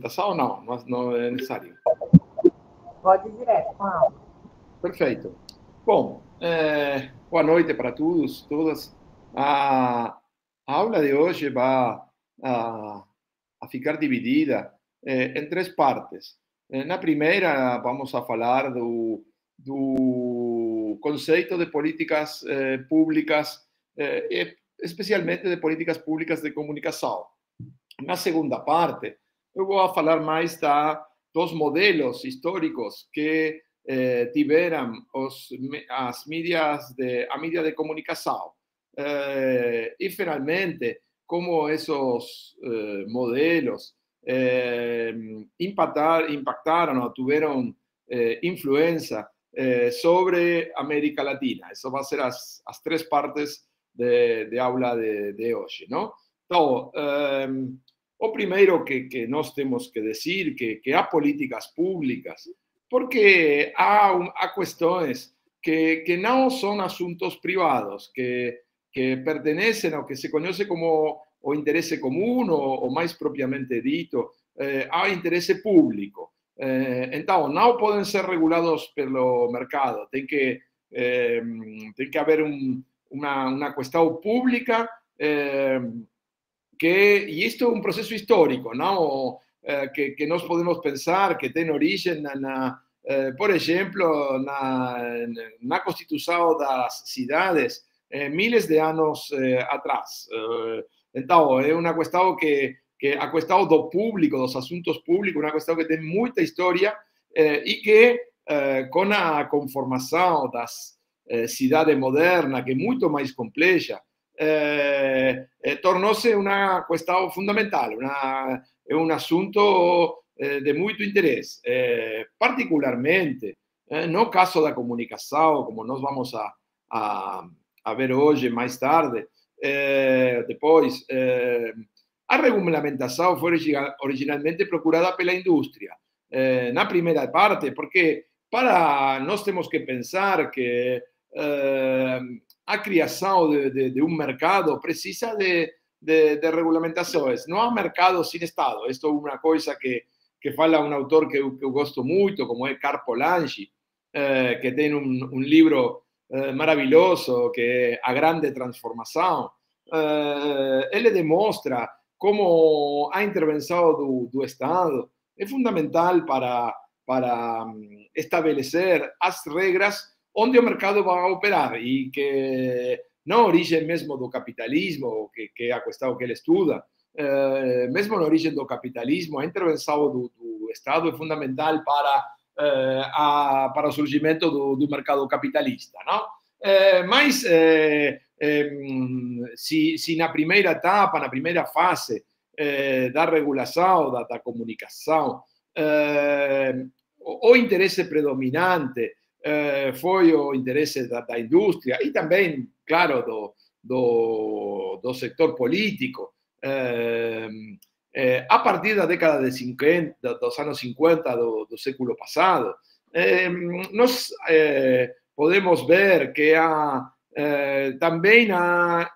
regulamentação ou não? Não é necessário. Pode ir direto com a aula. Perfeito. Bom, boa noite para todos, todas. A aula de hoje vai a ficar dividida em três partes. Na primeira, vamos a falar do conceito de políticas públicas, especialmente de políticas públicas de comunicação. Na segunda parte, eu vou falar mais dos modelos históricos que tiveram a mídia de comunicação. E, finalmente, como esses modelos impactaram ou tiveram influência sobre a América Latina. Isso vai ser as três partes de aula de hoje, não? Então, o primeiro que nós temos que dizer que há políticas públicas, porque há questões que não são assuntos privados, que pertenecem ao que se conhece como o interesse comum, ou mais propriamente dito, ao interesse público. Então, não podem ser regulados pelo mercado, tem que haver uma questão pública, e isto é um processo histórico, não? Que nós podemos pensar que tem origem, por exemplo, na constituição das cidades, miles de anos atrás. Então, é uma questão que a questão do público, dos assuntos públicos, uma questão que tem muita história e que, com a conformação das cidades modernas, que é muito mais complexa, tornou-se uma questão fundamental, é um assunto de muito interesse, particularmente no caso da comunicação, como nós vamos a ver hoje, mais tarde, depois. A regulamentação foi originalmente procurada pela indústria, na primeira parte, porque nós temos que pensar que a criação de um mercado precisa de regulamentações. Não há mercado sem Estado. Isto é uma coisa que fala um autor que eu gosto muito, como é Karl Polanyi, que tem um livro maravilhoso, que é A Grande Transformação. Ele demonstra como a intervenção do Estado é fundamental para estabelecer as regras onde o mercado vai operar e que na origem mesmo do capitalismo, que é a questão que ele estuda, mesmo na origem do capitalismo, a intervenção do Estado é fundamental para o surgimento do mercado capitalista, não? Mas se na primeira etapa, na primeira fase da regulação, da comunicação, o interesse predominante foi o interesse da indústria e também, claro, do setor político, a partir da década de 50, dos anos 50 do século passado, nós podemos ver que também há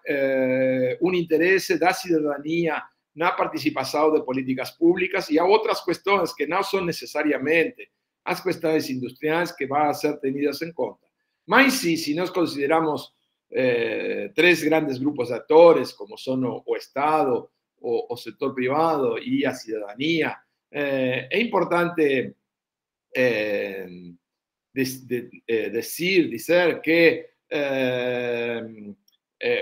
um interesse da cidadania na participação de políticas públicas e há outras questões que não são necessariamente as questões industriais que vão ser tenidas em conta. Mas se nós consideramos três grandes grupos de atores, como são o Estado, o setor privado e a cidadania, é importante dizer que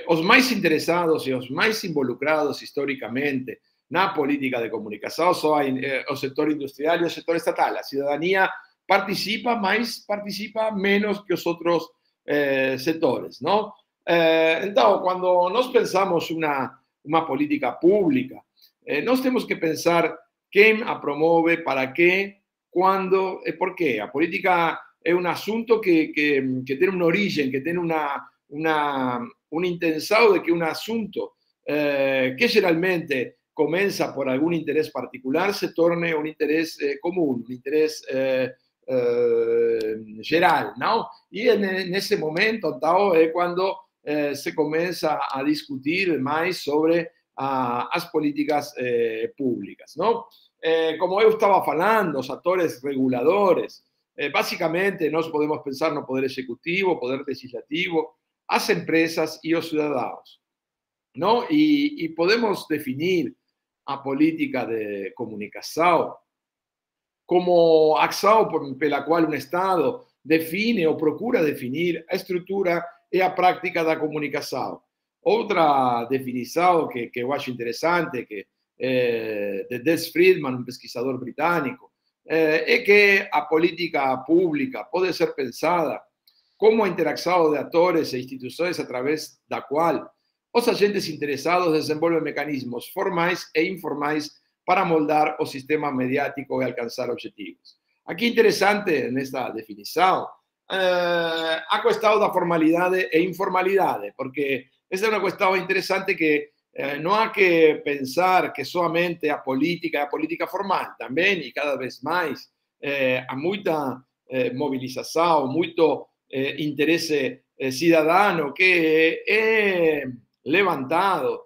os mais interessados e os mais involucrados historicamente na política de comunicação são o setor industrial e o setor estatal. A cidadania participa, mas participa menos que os outros setores, não? Então, quando nós pensamos uma política pública, nós temos que pensar quem a promove, para quê, quando e por quê. A política é um assunto que tem uma origem, que tem uma intenção de que um assunto que geralmente começa por algum interesse particular se torne um interesse comum, um interesse geral, não? E nesse momento, então, é quando se começa a discutir mais sobre as políticas públicas, não? como eu estava falando, os atores reguladores. Basicamente, nós podemos pensar no poder executivo, poder legislativo, as empresas e os cidadãos, não? E podemos definir a política de comunicação como ação pela qual um Estado define ou procura definir a estrutura e a prática da comunicação. Outra definição que eu acho interessante, que de Des Friedman, um pesquisador britânico, é que a política pública pode ser pensada como a interação de atores e instituições através da qual os agentes interessados desenvolvem mecanismos formais e informais para moldar o sistema mediático e alcançar objetivos. Aqui interessante nesta definição a questão da formalidade e informalidade, porque essa é uma questão interessante que não há que pensar que somente a política é a política formal, também e cada vez mais há muita mobilização, muito interesse cidadano que é levantado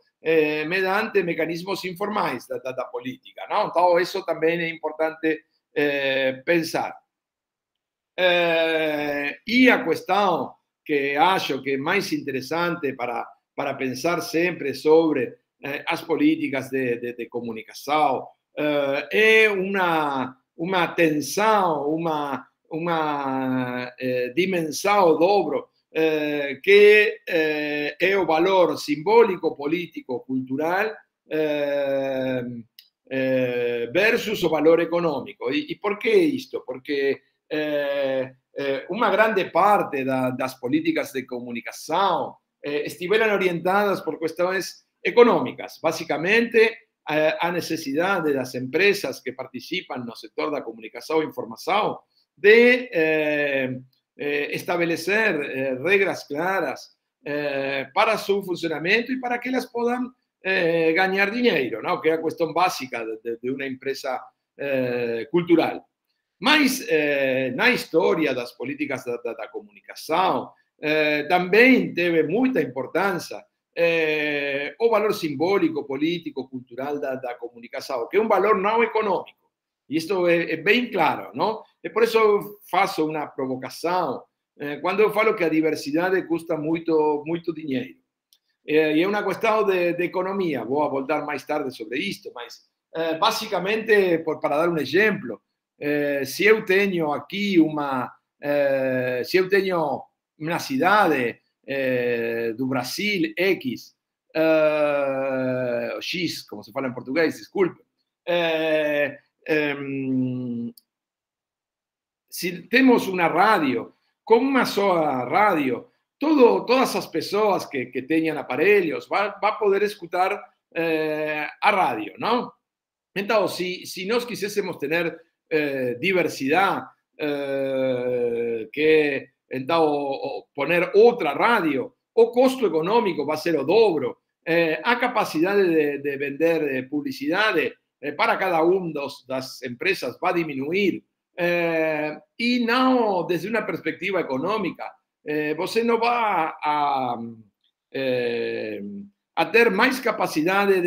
mediante mecanismos informais da política, não? Então, isso também é importante pensar. E a questão que acho que é mais interessante para pensar sempre sobre as políticas de comunicação é uma tensão, uma dimensão dobro que é o valor simbólico, político, cultural versus o valor econômico. E por que isto? Porque uma grande parte das políticas de comunicação estiveram orientadas por questões econômicas. Basicamente, a necessidade das empresas que participam no setor da comunicação e informação de estabelecer regras claras para seu funcionamento e para que elas possam ganhar dinheiro, não? Que é a questão básica de uma empresa cultural. Mas na história das políticas da comunicação também teve muita importância o valor simbólico, político, cultural da comunicação, que é um valor não econômico. E isto é bem claro, não? E por isso eu faço uma provocação quando eu falo que a diversidade custa muito, muito dinheiro. E é uma questão de economia. Vou voltar mais tarde sobre isto, mas basicamente, para dar um exemplo, se eu tenho aqui se eu tenho uma cidade do Brasil X, X, como se fala em português, desculpe, se temos uma rádio, com uma só rádio, todas as pessoas que tenham aparelhos vão poder escutar a rádio, não? Então, se nós quiséssemos ter diversidade, que então poner outra rádio, o custo econômico vai ser o dobro, a capacidade de vender publicidade para cada das empresas vai diminuir, e não desde uma perspectiva econômica, você não vai a ter mais capacidade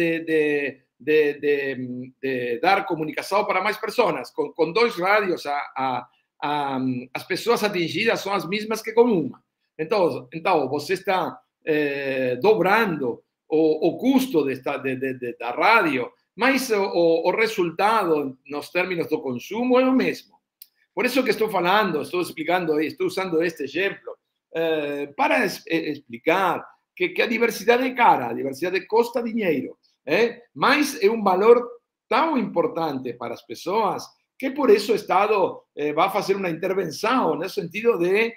de dar comunicação para mais pessoas. Com dois rádios, as pessoas atingidas são as mesmas que com uma. Então você está dobrando o custo da rádio, mas o resultado nos términos do consumo é o mesmo. Por isso que estou falando, estou explicando, estou usando este exemplo para explicar que a diversidade é cara, a diversidade custa dinheiro, mas é um valor tão importante para as pessoas que por isso o Estado vai fazer uma intervenção no sentido de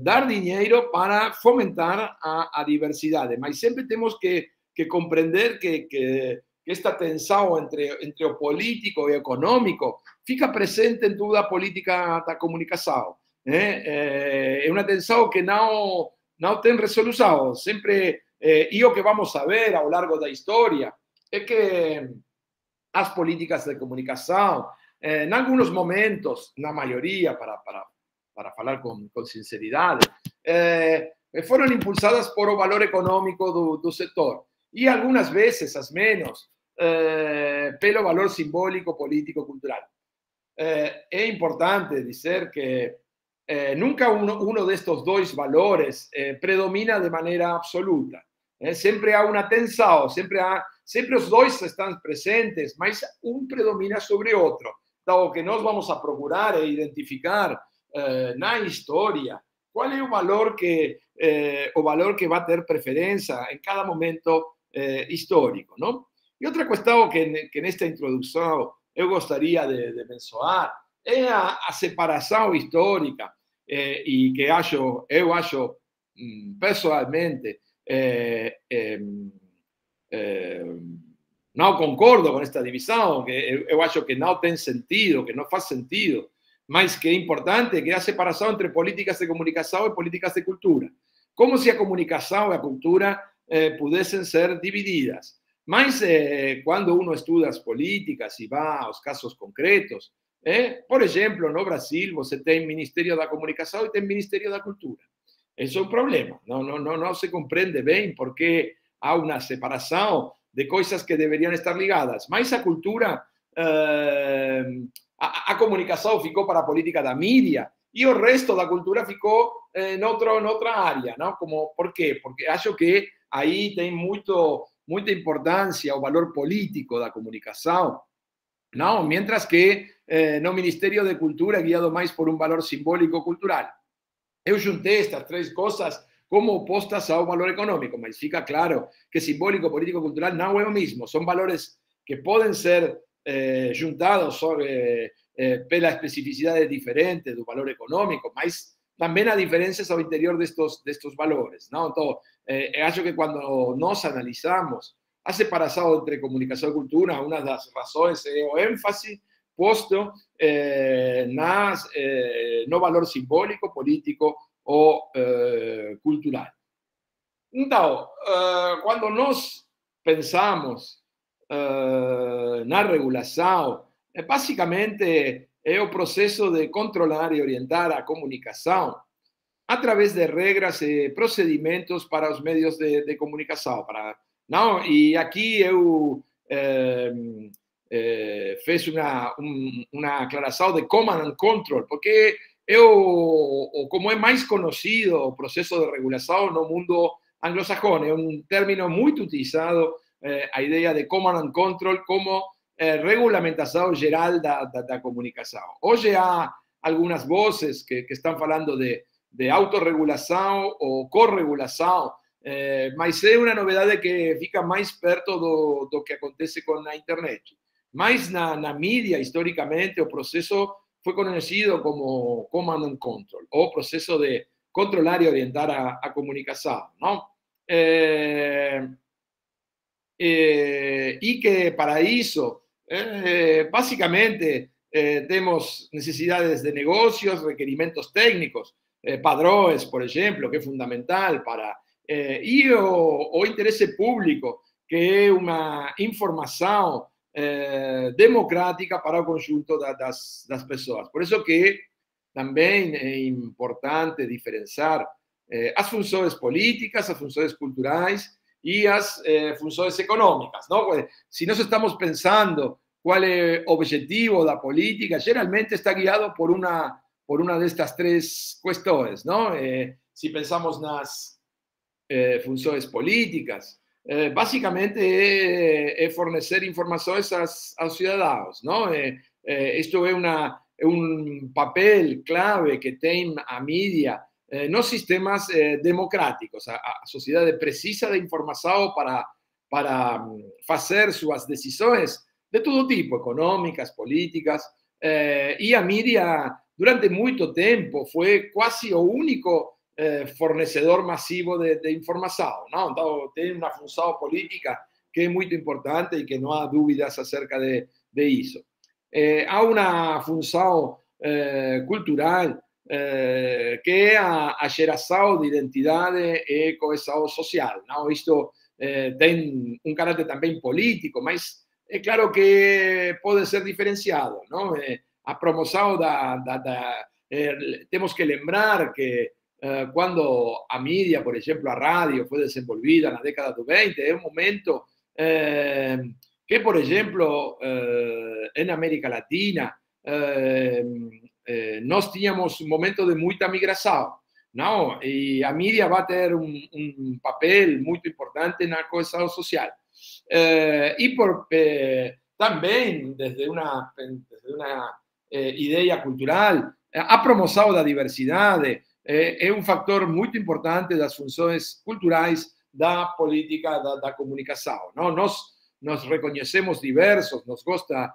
dar dinheiro para fomentar a diversidade. Mas sempre temos que compreender que esta tensão entre o político e o econômico fica presente em toda a política da comunicação. É uma tensão que não tem resolução. Sempre, e o que vamos a ver ao longo da história é que as políticas de comunicação, em alguns momentos, na maioria, para falar com sinceridade, foram impulsadas por o valor econômico do setor. E algumas vezes, as menos, pelo valor simbólico, político, cultural. É importante dizer que nunca uno de estos dos valores predomina de maneira absoluta. Sempre há uma tensão, sempre os dois estão presentes, mas um predomina sobre outro. Então, o que nós vamos a procurar é identificar na história qual é o valor que vai ter preferência em cada momento histórico, não? E outra questão que nesta introdução eu gostaria de mencionar é a separação histórica e que eu acho pessoalmente não concordo com esta divisão, que eu acho que não tem sentido, que não faz sentido, mas que é importante, que é a separação entre políticas de comunicação e políticas de cultura. Como se a comunicação e a cultura pudessem ser divididas. Mas quando uno estuda as políticas e vai aos casos concretos, por exemplo, no Brasil você tem Ministério da Comunicação e tem Ministério da Cultura. Isso é um problema. Não se compreende bem porque há uma separação de coisas que deveriam estar ligadas. Mas a cultura, a comunicação ficou para a política da mídia e o resto da cultura ficou em outra área. Não? Por quê? Porque acho que aí tem muita importância o valor político da comunicação, não? Mientras que no Ministério de Cultura é guiado mais por um valor simbólico cultural. Eu juntei estas três coisas como opostas ao valor econômico, mas fica claro que simbólico, político, cultural não é o mesmo. São valores que podem ser juntados pela especificidade diferente do valor econômico, mas também há diferenças ao interior destes valores. Não? Então, acho que quando nós analisamos a separação entre comunicação e cultura, uma das razões é o ênfase posto no valor simbólico, político ou cultural. Então, quando nós pensamos na regulação, basicamente é o processo de controlar e orientar a comunicação através de regras e procedimentos para os meios de comunicação. Não? E aqui eu fez uma aclaração de command and control, porque como é mais conhecido o processo de regulação no mundo anglosajón, é um término muito utilizado, a ideia de command and control como regulamentação geral da comunicação. Hoje há algumas vozes que estão falando de autorregulação ou corregulação, mas é uma novidade que fica mais perto do que acontece com a internet. Mas na mídia, historicamente, o processo foi conhecido como command and control, ou processo de controlar e orientar a comunicação, não? E que para isso, basicamente, temos necessidades de negócios, requerimentos técnicos, padrões, por exemplo, que é fundamental para... e o interesse público, que é uma informação democrática para o conjunto das pessoas. Por isso que também é importante diferenciar as funções políticas, as funções culturais e as funções econômicas. Não? Se nós estamos pensando qual é o objetivo da política, geralmente está guiado por uma destas três questões. Não? Se pensamos nas funções políticas, basicamente é fornecer informações aos cidadãos. Não? Isto é um papel clave que tem a mídia nos sistemas democráticos. A sociedade precisa de informação para fazer suas decisões de todo tipo, econômicas, políticas, e a mídia, durante muito tempo, foi quase o único fornecedor massivo de informação. Não? Então, tem uma função política que é muito importante e que não há dúvidas acerca de isso. Há uma função cultural que é a geração de identidade e coesão social. Não? Isto tem um caráter também político, mas é claro que pode ser diferenciado. Não? A promoção temos que lembrar que quando a mídia, por exemplo, a rádio, foi desenvolvida na década do 20, é um momento que, por exemplo, em América Latina, nós tínhamos um momento de muita migração, não? E a mídia vai ter um papel muito importante na coesão social. E também, desde uma ideia cultural, a promoção da diversidade é um fator muito importante das funções culturais da política da comunicação. Não? Nós reconhecemos diversos, nos gosta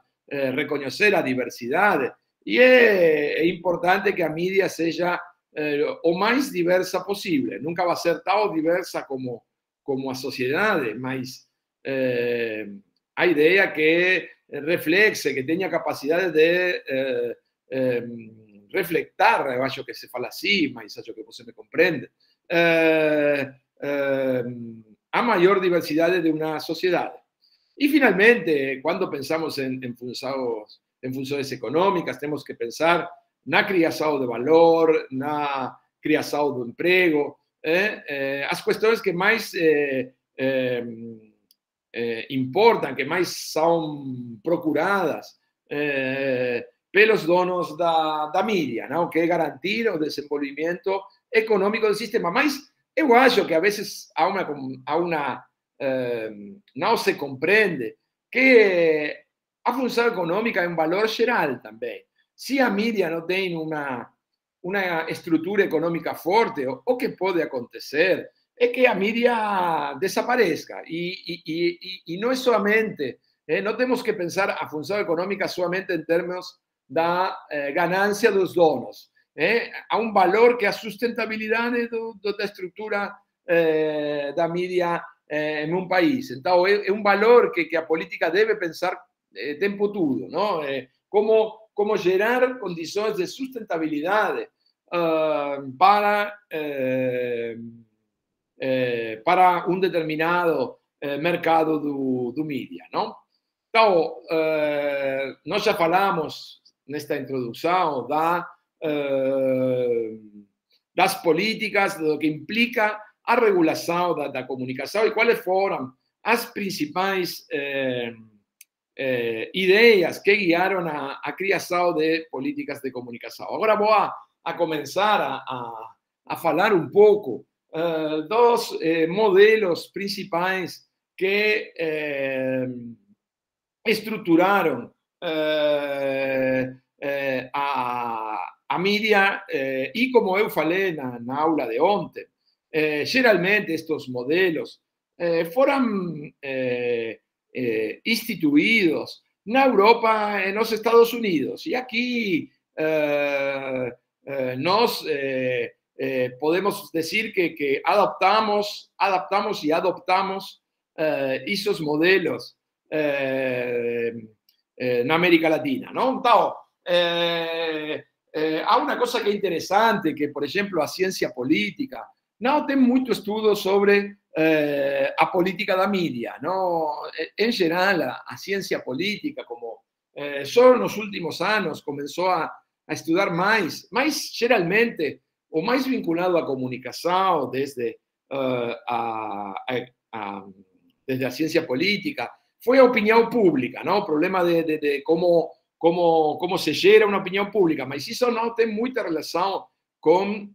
reconhecer a diversidade, e é importante que a mídia seja o mais diversa possível. Nunca vai ser tão diversa como a sociedade, mas a ideia que reflexe, que tenha capacidade de reflectar, eu acho que se fala assim, mas acho que você me compreende, a maior diversidade de uma sociedade. E, finalmente, quando pensamos em funções econômicas, temos que pensar na criação de valor, na criação do emprego, as questões que mais importam, que mais são procuradas pelos donos da mídia, não? Que é garantir o desenvolvimento econômico do sistema. Mas eu acho que, a vezes, não se compreende que a função econômica é um valor geral também. Se a mídia não tem uma estrutura econômica forte, o que pode acontecer é que a mídia desapareça. E não é somente, não temos que pensar a função econômica somente em termos da ganância dos donos. Há um valor que é a sustentabilidade da estrutura da mídia em um país. Então, é um valor que a política deve pensar o tempo todo, não? Como gerar condições de sustentabilidade para um determinado mercado do mídia, não? Então, nós já falamos nesta introdução das políticas, do que implica a regulação da comunicação e quais foram as principais ideias que guiaram a criação de políticas de comunicação. Agora vou a começar a falar um pouco dos modelos principais que estruturaram a mídia, e como eu falei na aula de ontem, geralmente estes modelos foram instituídos na Europa e nos Estados Unidos. E aqui nós podemos dizer que adaptamos e adoptamos esses modelos na América Latina, não? Então, há uma coisa que é interessante, que, por exemplo, a ciência política não tem muito estudo sobre a política da mídia, não? Em geral, a ciência política, como só nos últimos anos começou a estudar mais, mas geralmente o mais vinculado à comunicação, desde desde a ciência política, foi a opinião pública, não? O problema de como se gera uma opinião pública, mas isso não tem muita relação com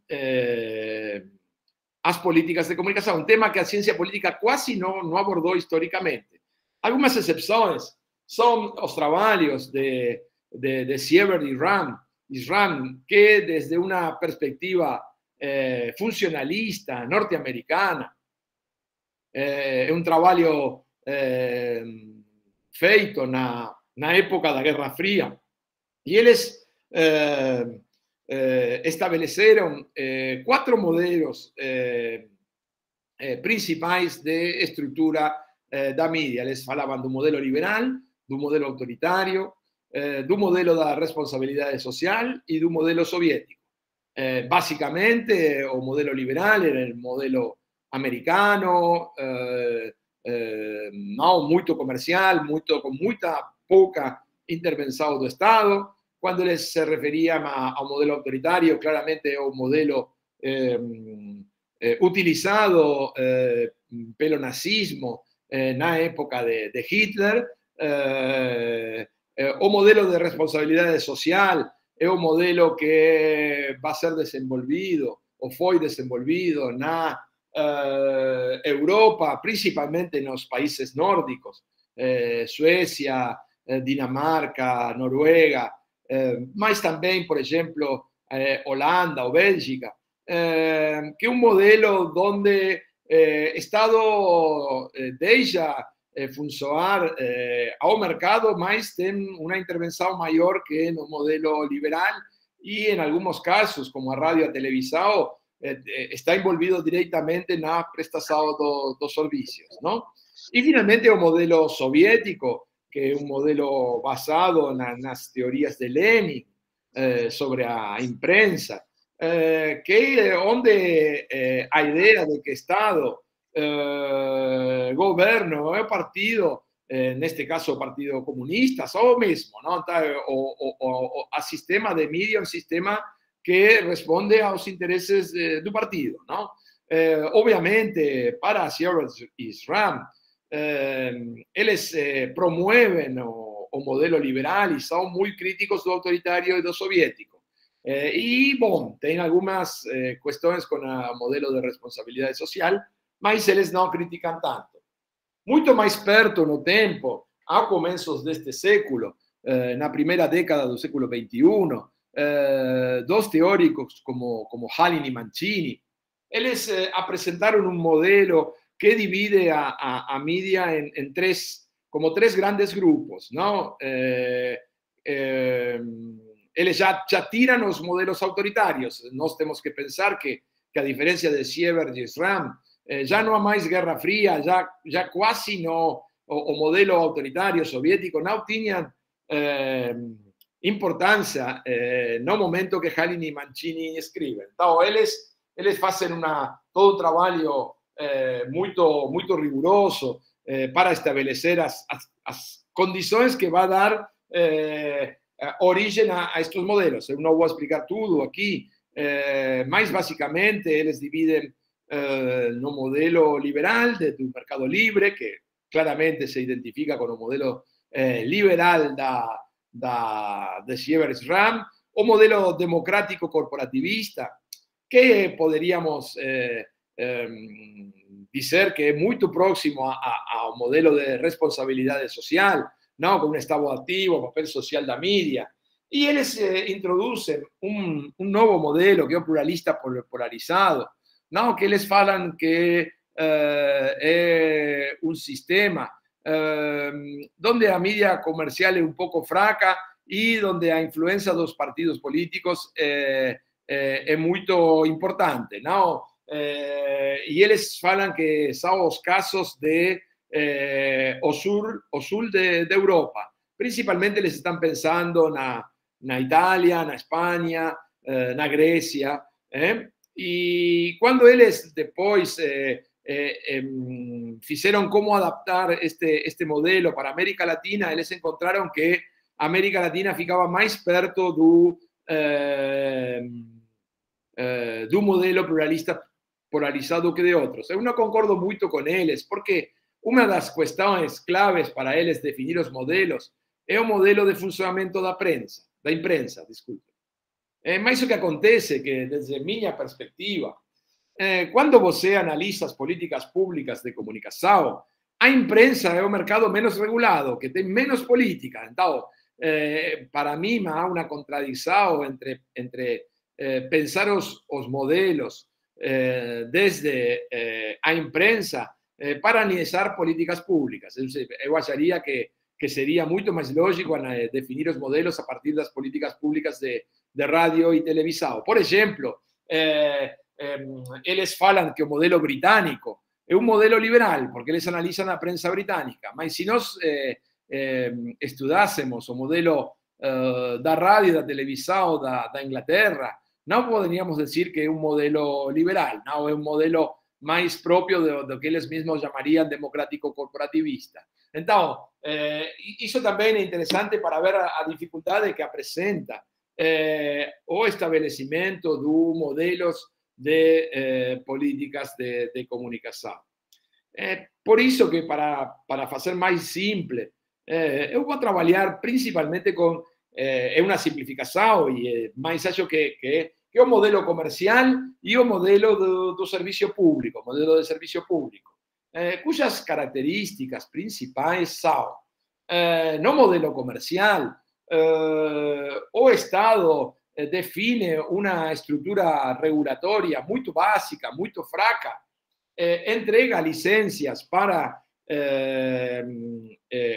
as políticas de comunicação, um tema que a ciência política quase não abordou historicamente. Algumas exceções são os trabalhos de Siever e Ram, que desde uma perspectiva funcionalista norte-americana, é um trabalho feito na época da Guerra Fria, e eles estabeleceram 4 modelos principais de estrutura da mídia. Eles falavam do modelo liberal, do modelo autoritário, do modelo da responsabilidade social e do modelo soviético. Basicamente, o modelo liberal era o modelo americano, não muito comercial, com muita pouca intervenção do Estado. Quando eles se referiam ao modelo autoritário, claramente é o modelo utilizado pelo nazismo na época de Hitler, o modelo de responsabilidade social é um modelo que vai ser desenvolvido, ou foi desenvolvido na Europa, principalmente nos países nórdicos, Suécia, Dinamarca, Noruega, mas também, por exemplo, Holanda ou Bélgica, que é um modelo onde Estado deixa funcionar ao mercado, mas tem uma intervenção maior que no modelo liberal e, em alguns casos, como a rádio e a televisão, está envolvido diretamente na prestação dos serviços, não? E, finalmente, o modelo soviético, que é um modelo basado nas teorias de Lenin sobre a imprensa, que onde a ideia de que Estado, governo e partido, neste caso o Partido Comunista, são o mesmo, não? O sistema de mídia é um sistema que responde aos interesses do partido, não? Obviamente, para Sierra e SRAM, eles promovem o modelo liberal e são muito críticos do autoritário e do soviético. E, bom, tem algumas questões com o modelo de responsabilidade social, mas eles não criticam tanto. Muito mais perto no tempo, a começos deste século, na primeira década do século XXI, dos teóricos como Hallin e Mancini, eles apresentaram um modelo que divide a mídia em três grandes grupos, não? Eles já tiram os modelos autoritários. Nós temos que pensar que a diferença de Sievert e SRAM, já não há mais Guerra Fria, já quase não, o modelo autoritário soviético não tinha importância no momento que Hallin e Mancini escrevem. Então, eles fazem todo um trabalho muito rigoroso para estabelecer as condições que vai dar origem a estes modelos. Eu não vou explicar tudo aqui, mas basicamente eles dividem no modelo liberal do mercado livre, que claramente se identifica com o modelo liberal de Sievert e SRAM, o modelo democrático corporativista, que poderíamos dizer que é muito próximo ao modelo de responsabilidade social, não, com um Estado ativo, papel social da mídia. E eles introduzem um novo modelo que é o pluralista polarizado, não, que eles falam que é um sistema onde a mídia comercial é um pouco fraca e onde a influência dos partidos políticos é muito importante, não? E eles falam que são os casos o sul de Europa. Principalmente eles estão pensando na Itália, na Espanha, na Grécia. E quando eles depois fizeram como adaptar este modelo para a América Latina, eles encontraram que a América Latina ficava mais perto do modelo pluralista polarizado que de outros. Eu não concordo muito com eles, porque uma das questões claves para eles definir os modelos é o modelo de funcionamento da imprensa, desculpe. Mas o que acontece é que, desde minha perspectiva, quando você analisa as políticas públicas de comunicação, a imprensa é o mercado menos regulado, que tem menos política. Então, para mim, há uma contradição entre pensar os modelos desde a imprensa para analisar políticas públicas. Eu acharia que seria muito mais lógico definir os modelos a partir das políticas públicas de rádio e televisão. Por exemplo, eles falam que o modelo britânico é um modelo liberal, porque eles analisam a prensa britânica. Mas se nós estudássemos o modelo da rádio e da televisão da Inglaterra, não poderíamos dizer que é um modelo liberal, não é um modelo mais próprio do que eles mesmos chamariam democrático corporativista. Então, isso também é interessante para ver a dificuldade que apresenta o estabelecimento de modelos de políticas de comunicação. Por isso que, para fazer mais simples, Eu vou trabalhar principalmente com uma simplificação, mas acho que o modelo comercial e o modelo do serviço público, modelo de serviço público, cujas características principais são, no modelo comercial, o Estado define uma estrutura regulatória muito básica, muito fraca, entrega licencias para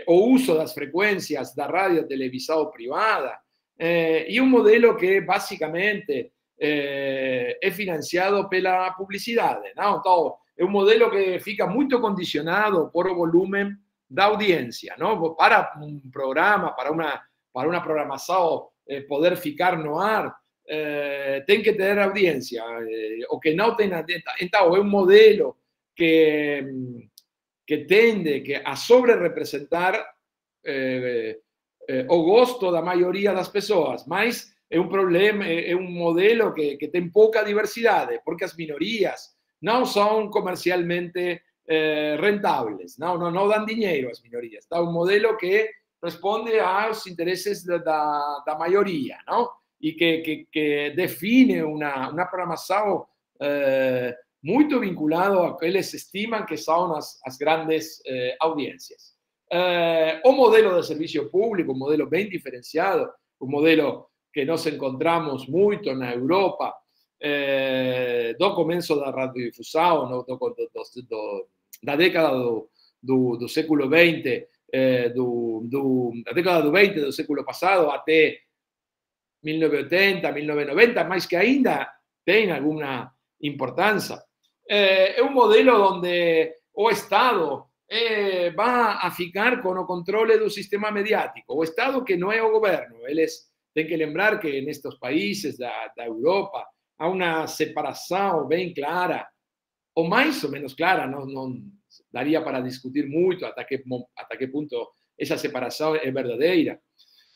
o uso das frequências da rádio televisão privada, e um modelo que basicamente é financiado pela publicidade. Não? Então, é um modelo que fica muito condicionado por o volume da audiência. Não? Para um programa, para uma programação poder ficar no ar, tem que ter audiência. O que não tem, então, é um modelo que tende a sobre-representar o gosto da maioria das pessoas, mas é um problema, é um modelo que tem pouca diversidade, porque as minorias não são comercialmente rentáveis, não dão dinheiro às minorias. Então, é um modelo que responde aos interesses da maioria, não? E que define uma programação muito vinculado a que eles estimam que são as grandes audiências. O modelo de serviço público, um modelo bem diferenciado, um modelo que nós encontramos muito na Europa, do começo da radiodifusão, da década do século XX, da década do 20 do século passado até 1980, 1990, mas que ainda tem alguma importância. É um modelo onde o Estado vai a ficar com o controle do sistema mediático. O Estado que não é o governo. Eles têm que lembrar que nestes países da Europa há uma separação bem clara, ou mais ou menos clara, não daria para discutir muito até que ponto essa separação é verdadeira,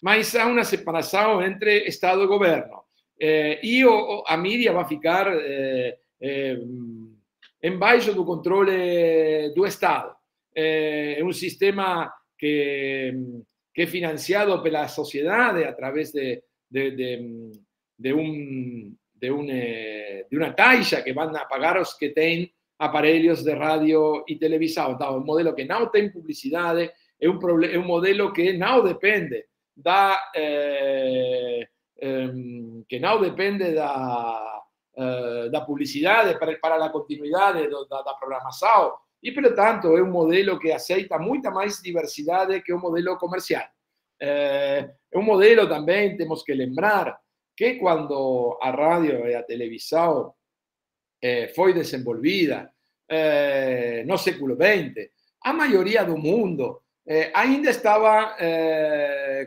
mas há uma separação entre Estado e governo. E a mídia vai ficar embaixo do controle do Estado. É um sistema que é financiado pela sociedade através de uma taxa que vão a pagar os que têm aparelhos de rádio e televisão. Então, é um modelo que não tem publicidade, é um modelo que não depende da publicidade para a continuidade da programação e, portanto, é um modelo que aceita muita mais diversidade que o modelo comercial. É um modelo também, temos que lembrar, que quando a rádio e a televisão foi desenvolvida no século XX, a maioria do mundo ainda estava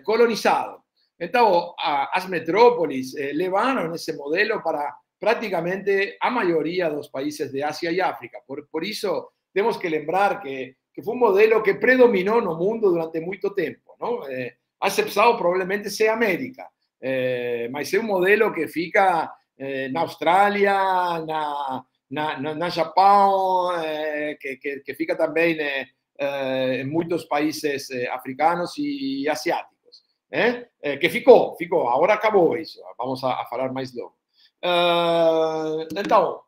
colonizado. Então, as metrópoles levaram esse modelo para praticamente a maioria dos países de Ásia e África. Por isso, temos que lembrar que foi um modelo que predominou no mundo durante muito tempo. Não? A exceção provavelmente seja a América, mas é um modelo que fica na Austrália, na Japão, que fica também em muitos países africanos e asiáticos. Que ficou, agora acabou isso, vamos a falar mais logo. Então,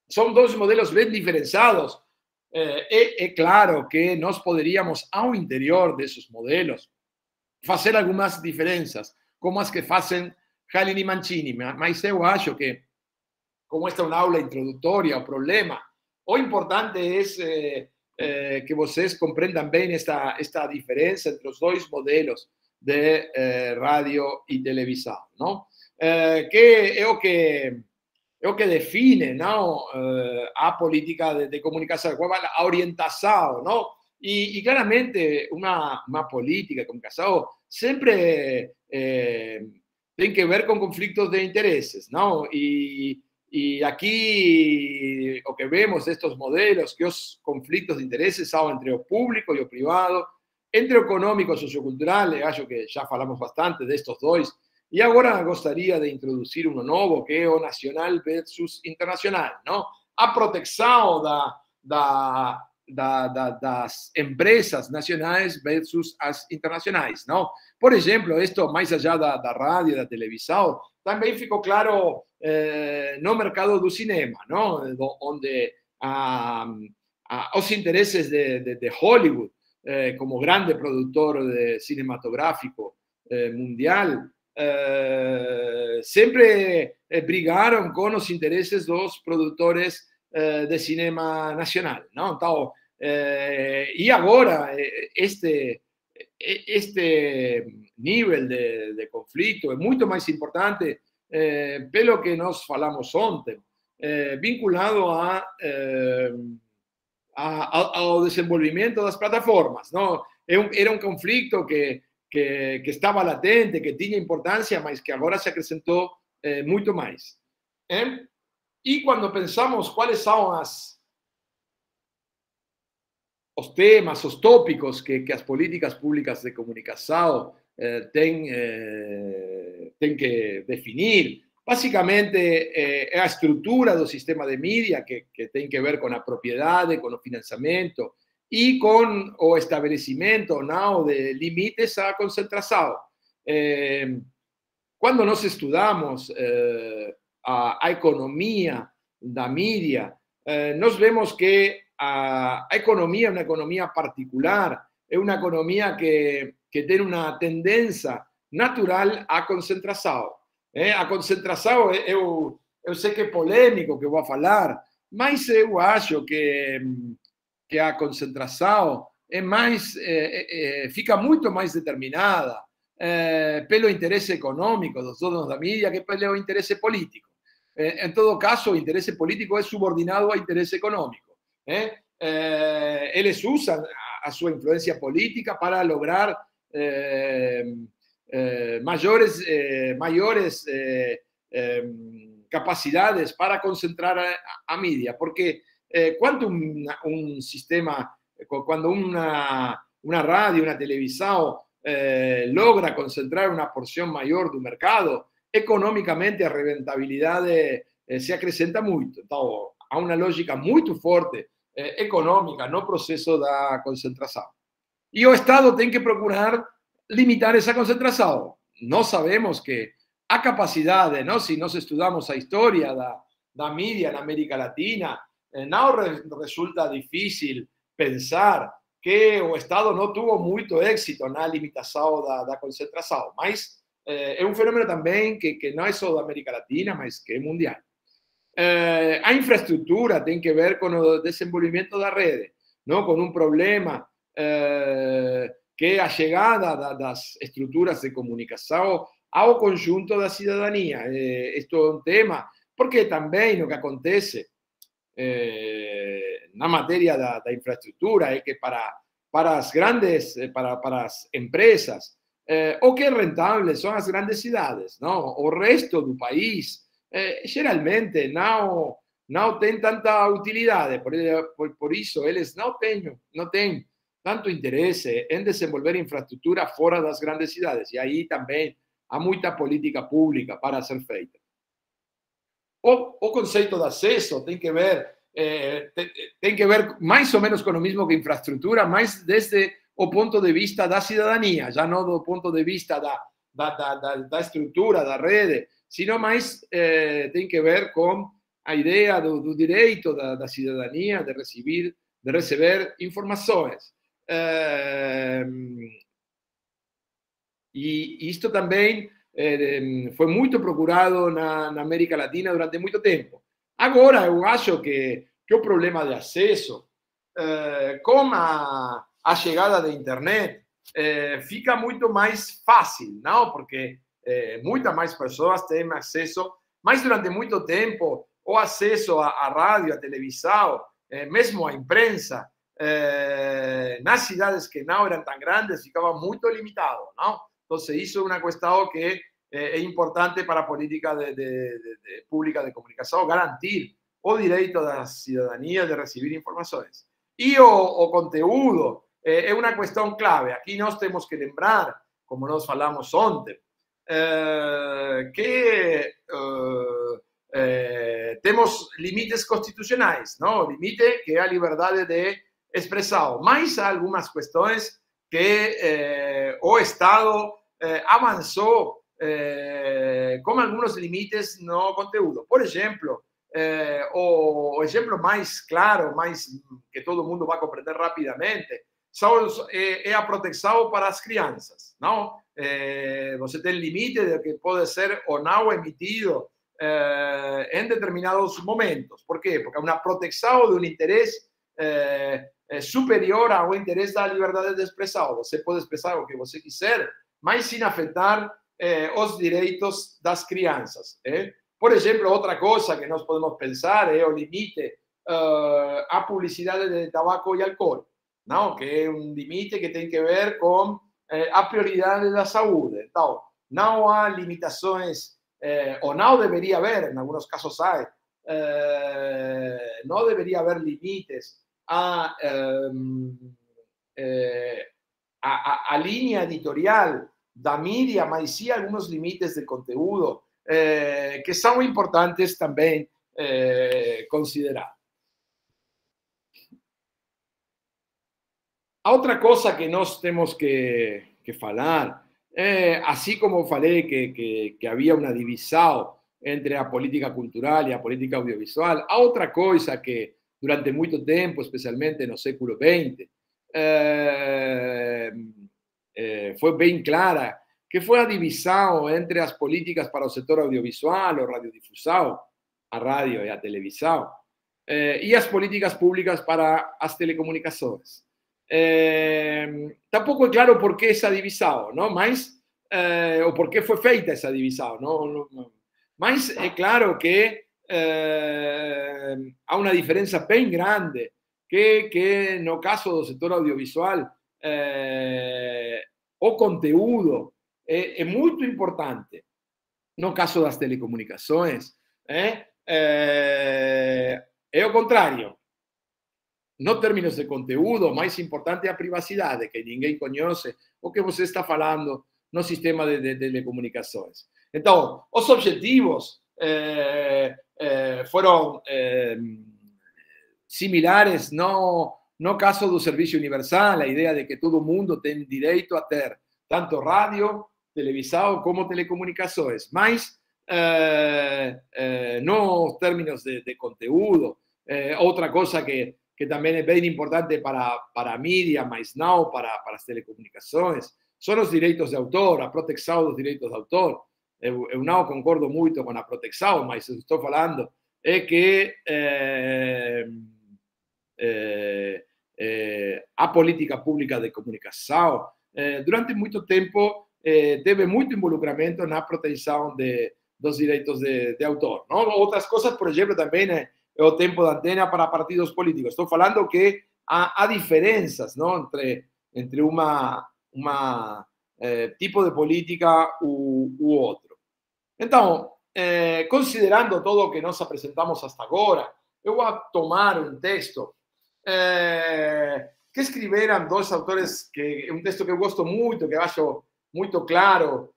são dois modelos bem diferenciados. É claro que nós poderíamos, ao interior desses modelos, fazer algumas diferenças, como as que fazem Hallin e Mancini, mas eu acho que, como esta é uma aula introdutória ao problema, o importante é que vocês compreendam bem esta diferença entre os dois modelos de rádio e televisão, não? Que é o que define, não, a política de comunicação, a orientação, não? E claramente uma política de comunicação sempre tem que ver com conflitos de interesses, não? E aqui o que vemos estes modelos, que os conflitos de interesses são entre o público e o privado, entre o econômico e o sociocultural, acho que já falamos bastante destes dois, e agora gostaria de introduzir um novo, que é o nacional versus internacional, não? A proteção das empresas nacionais versus as internacionais, não? Por exemplo, isto mais allá da rádio, da televisão, também ficou claro no mercado do cinema, não? Onde os interesses de Hollywood, como grande produtor cinematográfico mundial, sempre brigaram com os interesses dos produtores de cinema nacional, não? Então, e agora este nível de conflito é muito mais importante, pelo que nós falamos ontem, vinculado ao desenvolvimento das plataformas, não? Era um conflito que estava latente, que tinha importância, mas que agora se acrescentou muito mais. E quando pensamos quais são os temas, os tópicos que as políticas públicas de comunicação têm que definir, basicamente é a estrutura do sistema de mídia, que tem que ver com a propriedade, com o financiamento e com o estabelecimento ou não de limites à concentração. Quando nós estudamos a economia da mídia, nós vemos que a economia é uma economia particular, é uma economia que tem uma tendência natural à concentração. A concentração, eu sei que é polêmico o que eu vou falar, mas eu acho que a concentração é mais, fica muito mais determinada pelo interesse econômico dos donos da mídia que pelo interesse político. Em todo caso, o interesse político é subordinado ao interesse econômico. Eles usam a sua influência política para lograr maiores capacidades para concentrar a mídia, porque quando um sistema, quando uma rádio, uma televisão logra concentrar uma porção maior do mercado, economicamente a rentabilidade se acrescenta muito. Então, há uma lógica muito forte econômica no processo da concentração. E o Estado tem que procurar limitar essa concentração. Nós sabemos que a capacidade, não? Se nós estudamos a história da mídia na América Latina, não resulta difícil pensar que o Estado não teve muito êxito na limitação da concentração, mas é um fenômeno também que não é só da América Latina, mas que é mundial. A infraestrutura tem que ver com o desenvolvimento da rede, não? Com um problema que é a chegada das estruturas de comunicação ao conjunto da cidadania. Isto é um tema, porque também o que acontece na matéria da infraestrutura é que para as grandes, para as empresas, o que é rentável são as grandes cidades, não? O resto do país geralmente não tem tanta utilidade, por isso eles não têm tanto interesse em desenvolver infraestrutura fora das grandes cidades, e aí também há muita política pública para ser feita. O conceito de acesso tem que ver mais ou menos com o mesmo que infraestrutura, mas desde o ponto de vista da cidadania, já não do ponto de vista da estrutura, da rede, sino mais tem que ver com a ideia do direito da cidadania de receber informações. E isto também foi muito procurado na América Latina durante muito tempo. Agora, eu acho que o problema de acesso, com a chegada da internet, fica muito mais fácil, não? Porque muitas mais pessoas têm acesso, mas durante muito tempo, o acesso à rádio, à televisão, mesmo à imprensa, nas cidades que não eram tão grandes, ficava muito limitado, não? Então, isso é uma questão que é importante para a política pública de comunicação, garantir o direito da cidadania de receber informações. E o conteúdo é uma questão clave. Aqui nós temos que lembrar, como nós falamos ontem, que temos limites constitucionais, não? O limite que é a liberdade de expressado. Mas há algumas questões que o Estado avançou com alguns limites no conteúdo. Por exemplo, o exemplo mais claro, mais que todo mundo vai compreender rapidamente, é a proteção para as crianças. Não? Você tem limite de que pode ser ou não emitido em determinados momentos. Por quê? Porque há uma proteção de um interesse superior ao interesse da liberdade de expressão. Você pode expressar o que você quiser, mas sem afetar os direitos das crianças. Por exemplo, outra coisa que nós podemos pensar é o limite à publicidade de tabaco e álcool, não? Que é um limite que tem que ver com a prioridade da saúde. Então, não há limitações, ou não deveria haver, em alguns casos há, não deveria haver limites a linha editorial da mídia, mas sim alguns limites de conteúdo que são importantes também considerar. A outra coisa que nós temos que falar, assim como falei que havia uma divisão entre a política cultural e a política audiovisual, há outra coisa que durante muito tempo, especialmente no século XX, foi bem clara, que foi a divisão entre as políticas para o setor audiovisual, ou radiodifusão, a rádio e a televisão, e as políticas públicas para as telecomunicações. Tampouco é claro por que essa divisão, não? Mas, ou por que foi feita essa divisão, não? Mas é claro que há uma diferença bem grande que no caso do setor audiovisual, o conteúdo é muito importante. No caso das telecomunicações, é o contrário. No términos de conteúdo, o mais importante é a privacidade, que ninguém conhece o que você está falando no sistema de telecomunicações. Então, os objetivos foram similares no caso do serviço universal, a ideia de que todo mundo tem direito a ter tanto rádio, televisão como telecomunicações. Mas, nos términos de conteúdo, outra coisa que também é bem importante para a mídia, mas não para as telecomunicações, são os direitos de autor, a proteção dos direitos de autor. Eu não concordo muito com a proteção, mas estou falando é que a política pública de comunicação, durante muito tempo, teve muito involucramento na proteção dos direitos de autor. Não? Outras coisas, por exemplo, também é o tempo da antena para partidos políticos. Estou falando que há diferenças, não? entre uma tipo de política o outro. Então, considerando todo o que nós apresentamos hasta agora, eu vou tomar um texto que escreveram dois autores, que é um texto que eu gosto muito, que eu acho muito claro.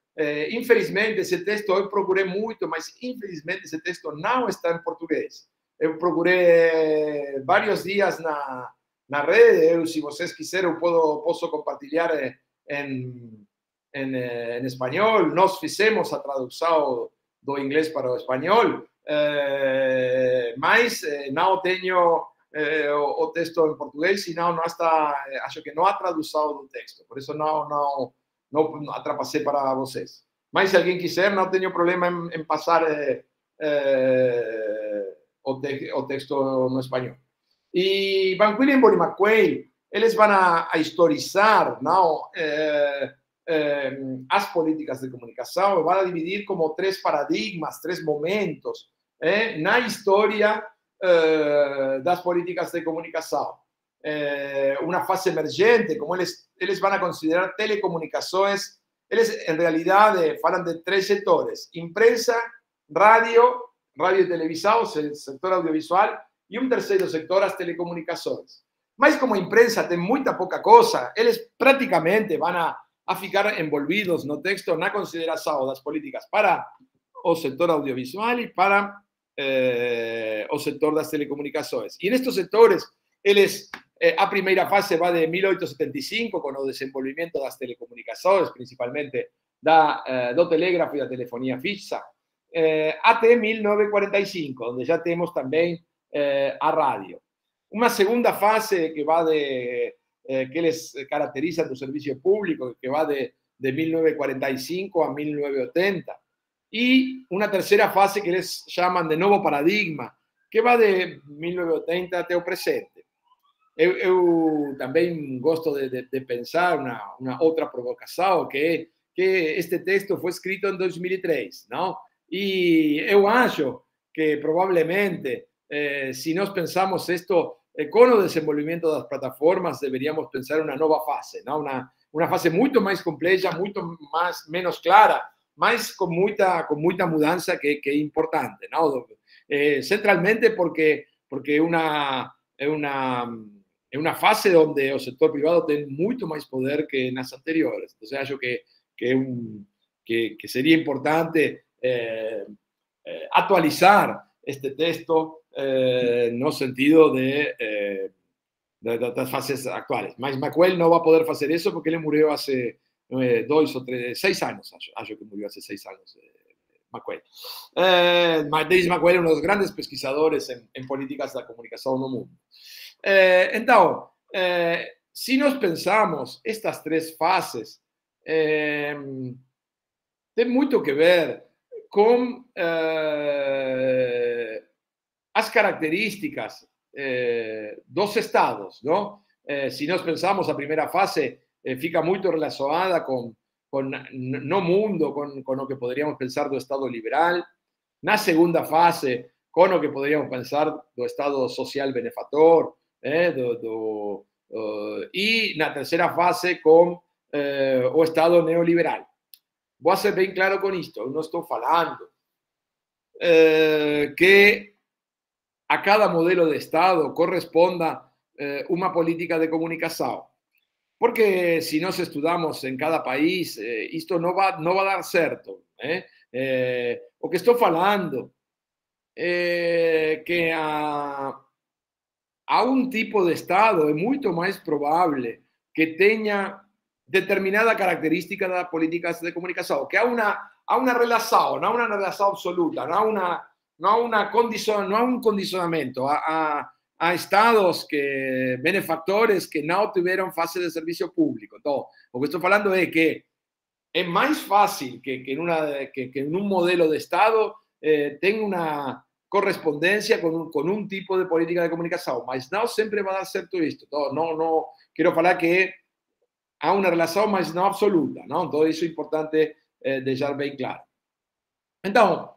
Infelizmente, esse texto eu procurei muito, mas infelizmente esse texto não está em português. Eu procurei vários dias na rede. Se vocês quiserem, eu posso compartilhar em espanhol. Nós fizemos a tradução do inglês para o espanhol, mas não tenho o texto em português, senão não está, acho que não há tradução do texto, por isso não atrapacei para vocês. Mas se alguém quiser, não tenho problema em passar o texto no espanhol. E Van Quillenborg e McQuaid, eles vão a historizar, não, as políticas de comunicação, vão a dividir como 3 paradigmas, 3 momentos na história das políticas de comunicação. Uma fase emergente, como eles vão a considerar telecomunicações, eles em realidade falam de 3 setores: imprensa, rádio e televisão, setor audiovisual, e um terceiro setor, as telecomunicações. Mas como a imprensa tem muita pouca coisa, eles praticamente vão a ficar envolvidos no texto na consideração das políticas para o setor audiovisual e para o setor das telecomunicações. E nestes setores, eles A primeira fase vai de 1875, com o desenvolvimento das telecomunicações, principalmente do telégrafo e da telefonia fixa, até 1945, onde já temos também a rádio. Uma segunda fase que vai que eles caracterizam do serviço público, que vai de 1945 a 1980, e uma terceira fase que eles chamam de novo paradigma, que vai de 1980 até o presente. Eu também gosto de pensar uma outra provocação, que este texto foi escrito em 2003, não? E eu acho que provavelmente, se nós pensamos isto com o desenvolvimento das plataformas, deveríamos pensar uma nova fase, não? Uma fase muito mais complexa, muito menos clara, mas com muita mudança que é importante, não? Centralmente porque é uma fase onde o setor privado tem muito mais poder que nas anteriores. Então, acho que seria importante atualizar este texto no sentido das fases actuales. Mas McQuail não vai poder fazer isso porque ele morreu há 6 anos, acho que morreu há 6 anos. McQuail. David McQuail é um dos grandes pesquisadores em políticas da comunicação no mundo. Então, se nós pensamos estas 3 fases, tem muito que ver com as características dos estados, não? Se nós pensamos a primeira fase, fica muito relacionada com no mundo, com o que poderíamos pensar do Estado liberal. Na segunda fase, com o que poderíamos pensar do Estado social benefator, e na terceira fase, com o Estado neoliberal. Vou ser bem claro com isto. Eu não estou falando que a cada modelo de Estado corresponda uma política de comunicação. Porque se nós estudamos em cada país, isto não vai dar certo. O que estou falando é que a um tipo de Estado é muito mais provável que tenha determinada característica das políticas de comunicação, que há uma relação, não uma relação absoluta, não há um condicionamento a estados benefactores que não tiveram fase de serviço público. Então, o que estou falando é que é mais fácil que em um modelo de Estado tenha uma correspondência com um tipo de política de comunicação, mas não sempre vai dar certo isto. Então, não quero falar que há uma relação, mas não absoluta, não? Então, isso é importante deixar bem claro. Então,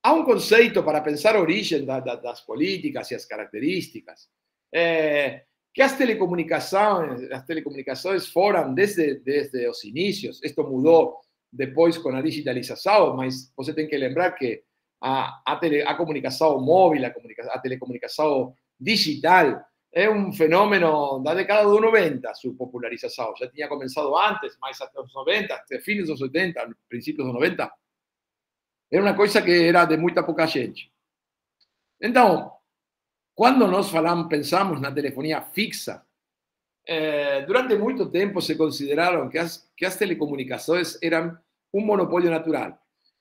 há um conceito para pensar a origem das políticas e as características, que as telecomunicações foram desde os inícios. Isto mudou depois com a digitalização, mas você tem que lembrar que a comunicação móvel, a telecomunicação digital, é um fenômeno da década dos 90, sua popularização. Já tinha começado antes, mas até os 90, até fins dos 80, princípios dos 90, era uma coisa que era de muita pouca gente. Então, quando nós pensamos na telefonia fixa, durante muito tempo se consideraram que as telecomunicações eram um monopólio natural.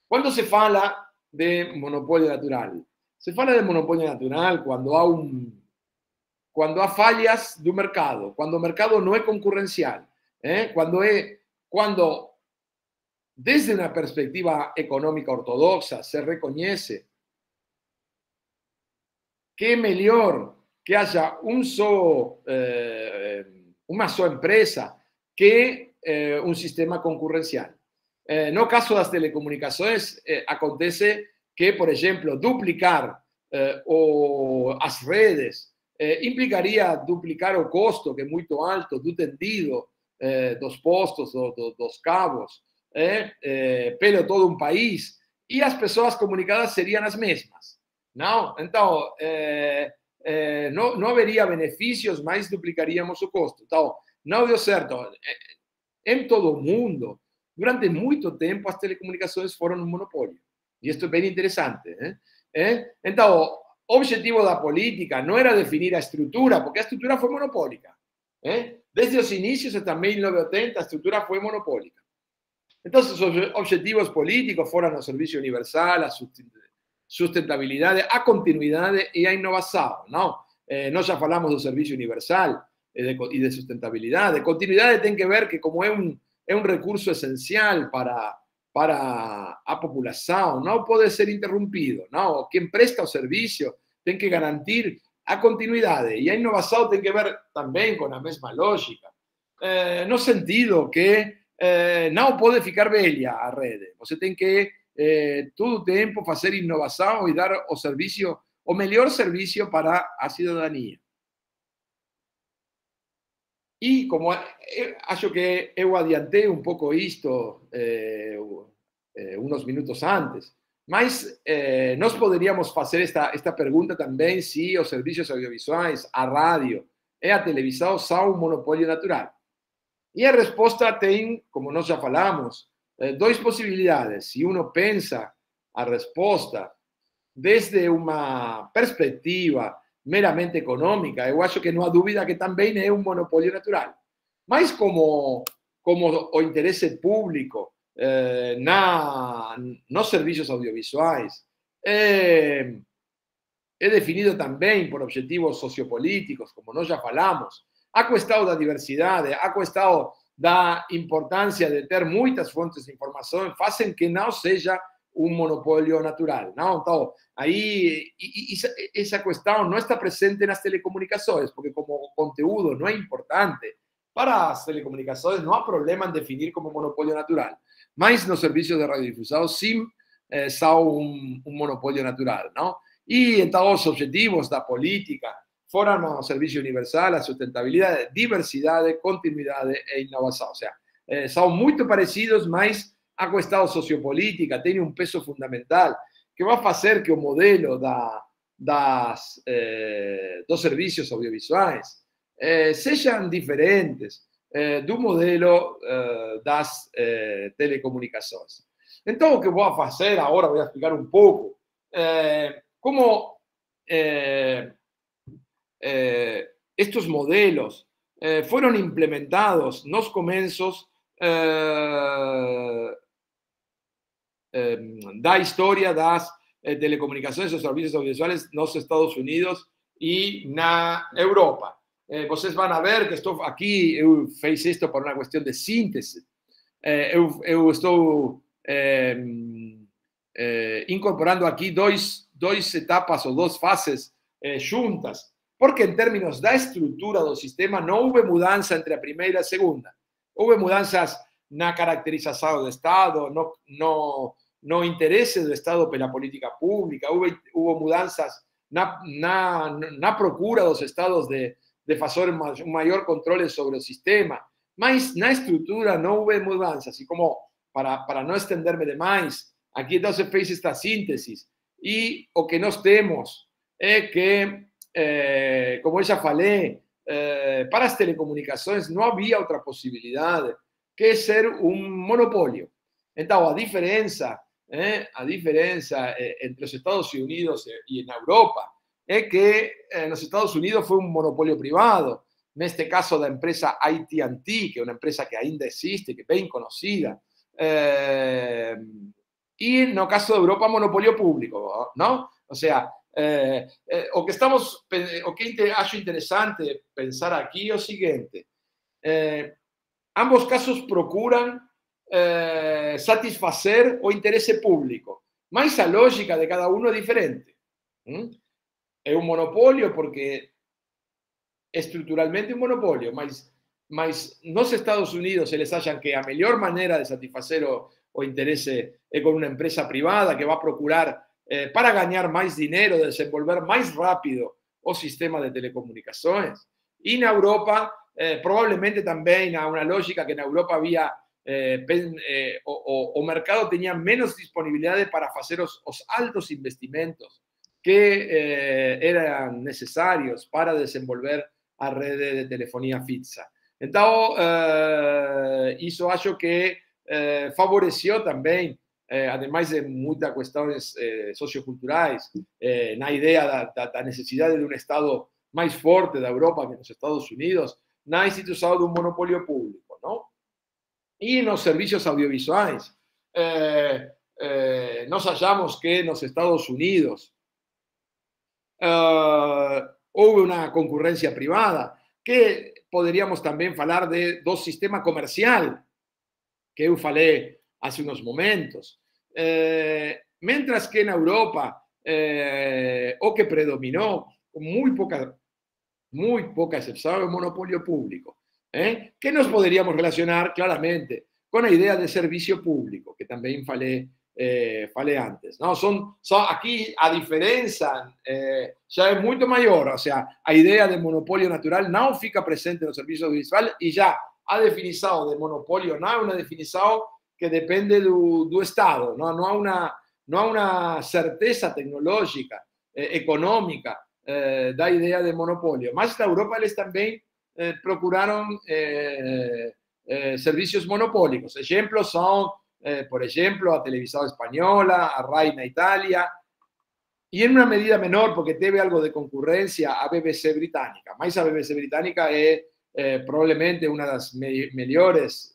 Quando se fala de monopólio natural, se fala de monopólio natural quando há falhas do mercado, quando o mercado não é concorrencial, quando desde uma perspectiva econômica ortodoxa se reconhece que é melhor que haja uma só empresa que um sistema concorrencial. No caso das telecomunicações, acontece que, por exemplo, duplicar as redes implicaria duplicar o custo, que é muito alto, do tendido dos postos, dos cabos, pelo todo um país, e as pessoas comunicadas seriam as mesmas. Não? Então, não haveria benefícios, mas duplicaríamos o custo. Então, não deu certo. Em todo o mundo, durante muito tempo, as telecomunicações foram um monopólio. E isso é bem interessante. Então, objetivo da política não era definir a estrutura, porque a estrutura foi monopólica. Desde os inícios, até 1980, a estrutura foi monopólica. Então, os objetivos políticos foram o serviço universal, a sustentabilidade, a continuidade e a inovação. Nós já falamos do serviço universal e de sustentabilidade. Continuidade tem que ver que, como é um recurso essencial para a população, não pode ser interrompido. Quem presta o serviço tem que garantir a continuidade. E a inovação tem que ver também com a mesma lógica, no sentido que não pode ficar velha a rede. Você tem que, todo o tempo, fazer inovação e dar o melhor serviço para a cidadania. E como acho que eu adiantei um pouco isto uns minutos antes, mas nós poderíamos fazer esta pergunta também se os serviços audiovisuais, a rádio e a televisão são um monopólio natural. E a resposta tem, como nós já falamos, duas possibilidades. Se uno pensa a resposta desde uma perspectiva meramente econômica, eu acho que não há dúvida que também é um monopólio natural. Mas como o interesse público nos serviços audiovisuais é definido também por objetivos sociopolíticos, como nós já falamos, a questão da diversidade, a questão da importância de ter muitas fontes de informação, fazem que não seja um monopólio natural. Então, aí, essa questão não está presente nas telecomunicações, porque como o conteúdo não é importante para as telecomunicações, não há problema em definir como monopólio natural. Mas nos serviços de radiodifusão, sim, são um monopólio natural. E então, os objetivos da política foram o serviço universal, a sustentabilidade, diversidade, continuidade e inovação. Ou seja, são muito parecidos, mas a questão sociopolítica tem um peso fundamental que vai fazer que o modelo dos serviços audiovisuais sejam diferentes do modelo das telecomunicações. Então, o que vou fazer agora, vou explicar um pouco como estes modelos foram implementados nos começos da história das telecomunicações e serviços audiovisuais nos Estados Unidos e na Europa. Vocês vão ver que estou aqui, eu fiz isto por uma questão de síntese. Eu estou incorporando aqui duas etapas ou duas fases juntas, porque em termos da estrutura do sistema não houve mudança entre a primeira e a segunda. Houve mudanças na caracterização do Estado, no interesse do Estado pela política pública, houve mudanças na procura dos Estados de fazer um maior controle sobre o sistema, mas na estrutura não houve mudanças. E como, para não estender-me demais, aqui então se fez esta síntese, e o que nós temos é que, como eu já falei, para as telecomunicações não havia outra possibilidade que ser um monopólio. Então, a diferença entre os Estados Unidos e na Europa é que nos Estados Unidos foi um monopólio privado, neste caso da empresa AT&T, que é uma empresa que ainda existe, que é bem conhecida, e no caso da Europa, monopólio público, não? Ou seja, o que acho interessante pensar aqui é o seguinte: ambos casos procuram satisfazer o interesse público, mas a lógica de cada um é diferente. É um monopólio porque estruturalmente é um monopólio, mas nos Estados Unidos eles acham que a melhor maneira de satisfazer o interesse é com uma empresa privada que vai procurar, para ganhar mais dinheiro, desenvolver mais rápido o sistema de telecomunicações. E na Europa, provavelmente também há uma lógica que na Europa havia, o mercado tinha menos disponibilidade para fazer os altos investimentos que eram necessários para desenvolver a rede de telefonia fixa. Então, isso acho que favoreceu também ademais de muitas questões socioculturais, na ideia da necessidade de um Estado mais forte da Europa que nos Estados Unidos, na instituição de um monopólio público, não? E nos serviços audiovisuais, nós achamos que nos Estados Unidos houve uma concorrência privada, que poderíamos também falar do sistema comercial, que eu falei há uns momentos. Mientras que na Europa, o que predominou, com muito pouca exceção, é o monopólio público, que nos poderíamos relacionar claramente com a ideia de serviço público, que também falei antes. Não? Aqui a diferença já é muito maior, ou seja, a ideia de monopólio natural não fica presente no serviço audiovisual e já a definição de monopólio não é uma definição que depende do Estado, não há uma certeza tecnológica, econômica da ideia de monopólio. Mas na Europa eles também procuraram serviços monopólicos. Exemplos são, por exemplo, a televisão espanhola, a RAI na Itália, e em uma medida menor, porque teve algo de concorrência, a BBC britânica. Mas a BBC britânica é provavelmente uma das melhores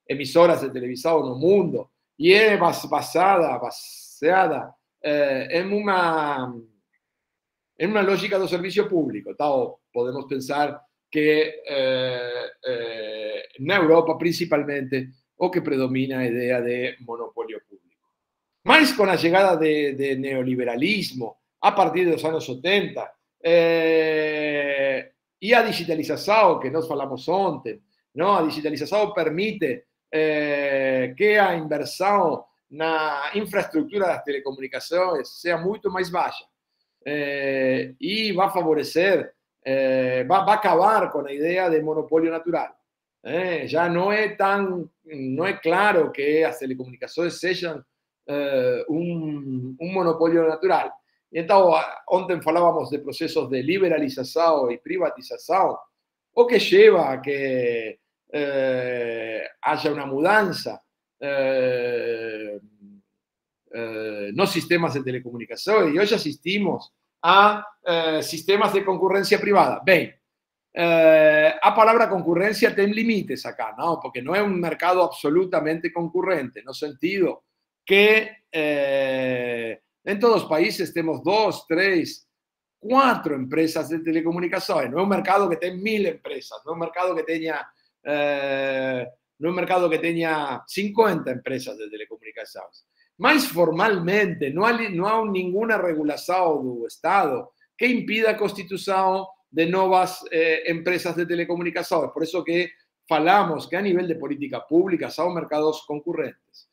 emissoras de televisão no mundo, e é baseada em uma lógica do serviço público. Então, podemos pensar que na Europa, principalmente, o que predomina é a ideia de monopólio público. Mas com a chegada de neoliberalismo, a partir dos anos 70, e a digitalização, que nós falamos ontem, não? A digitalização permite que a inversão na infraestrutura das telecomunicações seja muito mais baixa. E vai favorecer, vai acabar com a ideia de monopólio natural. Já não é claro que as telecomunicações sejam um monopólio natural. Então, ontem falávamos de processos de liberalização e privatização, o que leva a que haja uma mudança nos sistemas de telecomunicação, e hoje assistimos a sistemas de concorrência privada. Bem, a palavra concorrência tem limites acá, não? Porque não é um mercado absolutamente concorrente, no sentido que em todos os países temos 2, 3, 4 empresas de telecomunicações. Não é um mercado que tem 1000 empresas, não é um mercado que tenha 50 empresas de telecomunicações. Mas formalmente não há nenhuma regulação do Estado que impida a constituição de novas empresas de telecomunicações. Por isso que falamos que a nível de política pública são mercados concorrentes.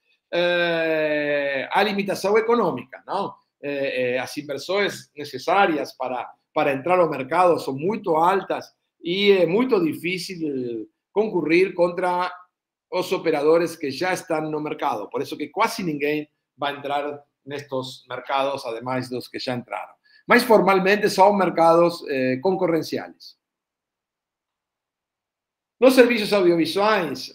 A limitação econômica, não? As inversões necessárias para entrar ao mercado são muito altas e é muito difícil concorrer contra os operadores que já estão no mercado. Por isso que quase ninguém vai entrar nestes mercados, ademais dos que já entraram. Mas formalmente são mercados concorrenciais. Nos serviços audiovisuais,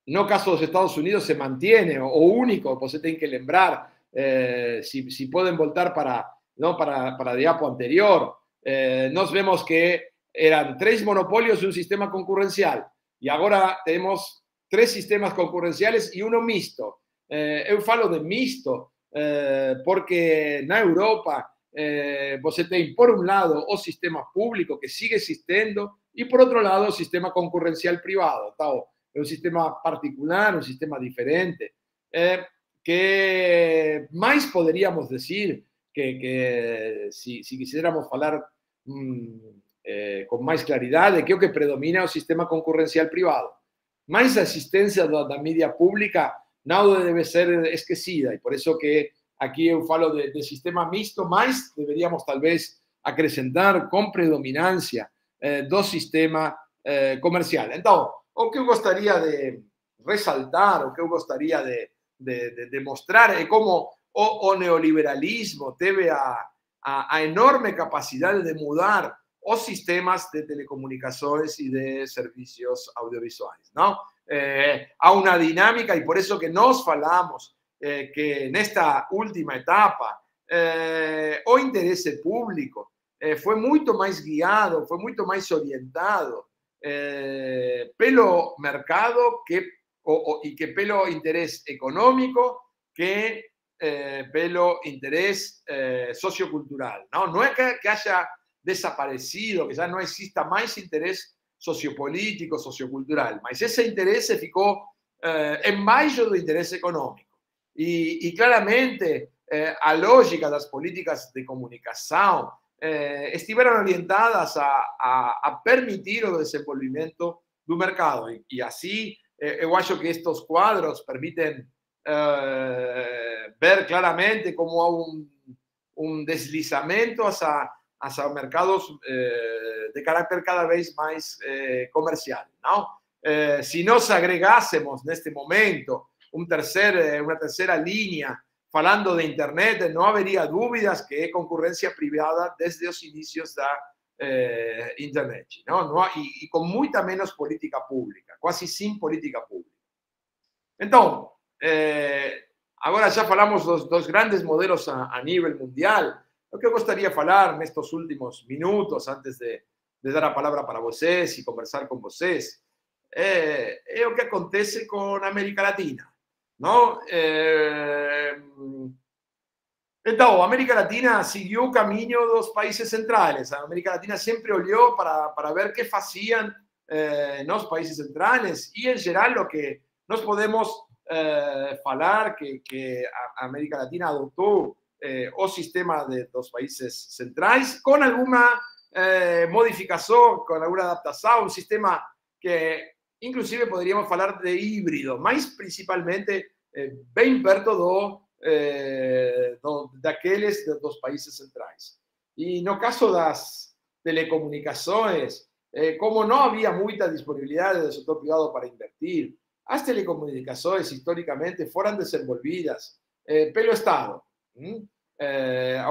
no caso dos Estados Unidos, se mantém o único, você tem que lembrar, se podem voltar para a diapo anterior, nós vemos que eram 3 monopólios e um sistema concorrencial. E agora temos 3 sistemas concorrenciais e um misto. Eu falo de misto porque na Europa você tem, por um lado, o sistema público que sigue existindo e, por outro lado, o sistema concorrencial privado. Então, é um sistema particular, um sistema diferente, que mais poderíamos dizer que se quisiéramos falar com mais claridade, que o que predomina é o sistema concorrencial privado. Mas a existência da mídia pública não deve ser esquecida, e por isso que aqui eu falo de sistema misto, mas deveríamos talvez acrescentar com predominância do sistema comercial. Então, o que eu gostaria de ressaltar, o que eu gostaria de mostrar é como o neoliberalismo teve a enorme capacidade de mudar os sistemas de telecomunicações e de serviços audiovisuais, não? Há uma dinâmica, e por isso que nós falamos que nesta última etapa o interesse público foi muito mais guiado, foi muito mais orientado pelo mercado e que pelo interesse econômico que pelo interesse sociocultural. Não é que haya desaparecido, que já não exista mais interesse sociopolítico, sociocultural, mas esse interesse ficou embaixo do interesse econômico. E claramente a lógica das políticas de comunicação estiveram orientadas a permitir o desenvolvimento do mercado. E assim, eu acho que estes quadros permitem ver claramente como há um deslizamento hacia mercados de carácter cada vez mais comercial, não? Se nós agregássemos neste momento uma terceira linha falando de internet, não haveria dúvidas que é concorrência privada desde os inícios da internet, não? E com muita menos política pública, quase sem política pública. Então, agora já falamos dos grandes modelos a nível mundial. O que eu gostaria de falar nestes últimos minutos, antes de dar a palavra para vocês e conversar com vocês, é o que acontece com a América Latina, não? Então, a América Latina seguiu o caminho dos países centrais. A América Latina sempre olhou para ver o que faziam nos países centrais e, em geral, o que nós podemos falar que a América Latina adotou o sistema dos países centrais com alguma modificação, com alguma adaptação, um sistema que inclusive poderíamos falar de híbrido, mas principalmente bem perto daqueles dos países centrais. E no caso das telecomunicações, como não havia muita disponibilidade do setor privado para invertir, as telecomunicações históricamente foram desenvolvidas pelo Estado.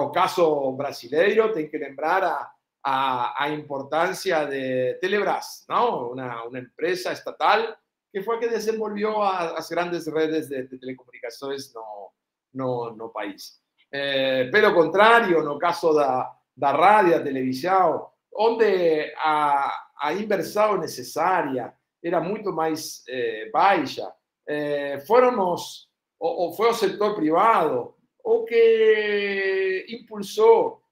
O caso brasileiro tem que lembrar a importância de Telebrás, não? Uma empresa estatal que foi a que desenvolveu as grandes redes de telecomunicações no país. Pelo contrário, no caso da rádio, da televisão, onde a inversão necessária era muito mais baixa, foi o setor privado o que impulsou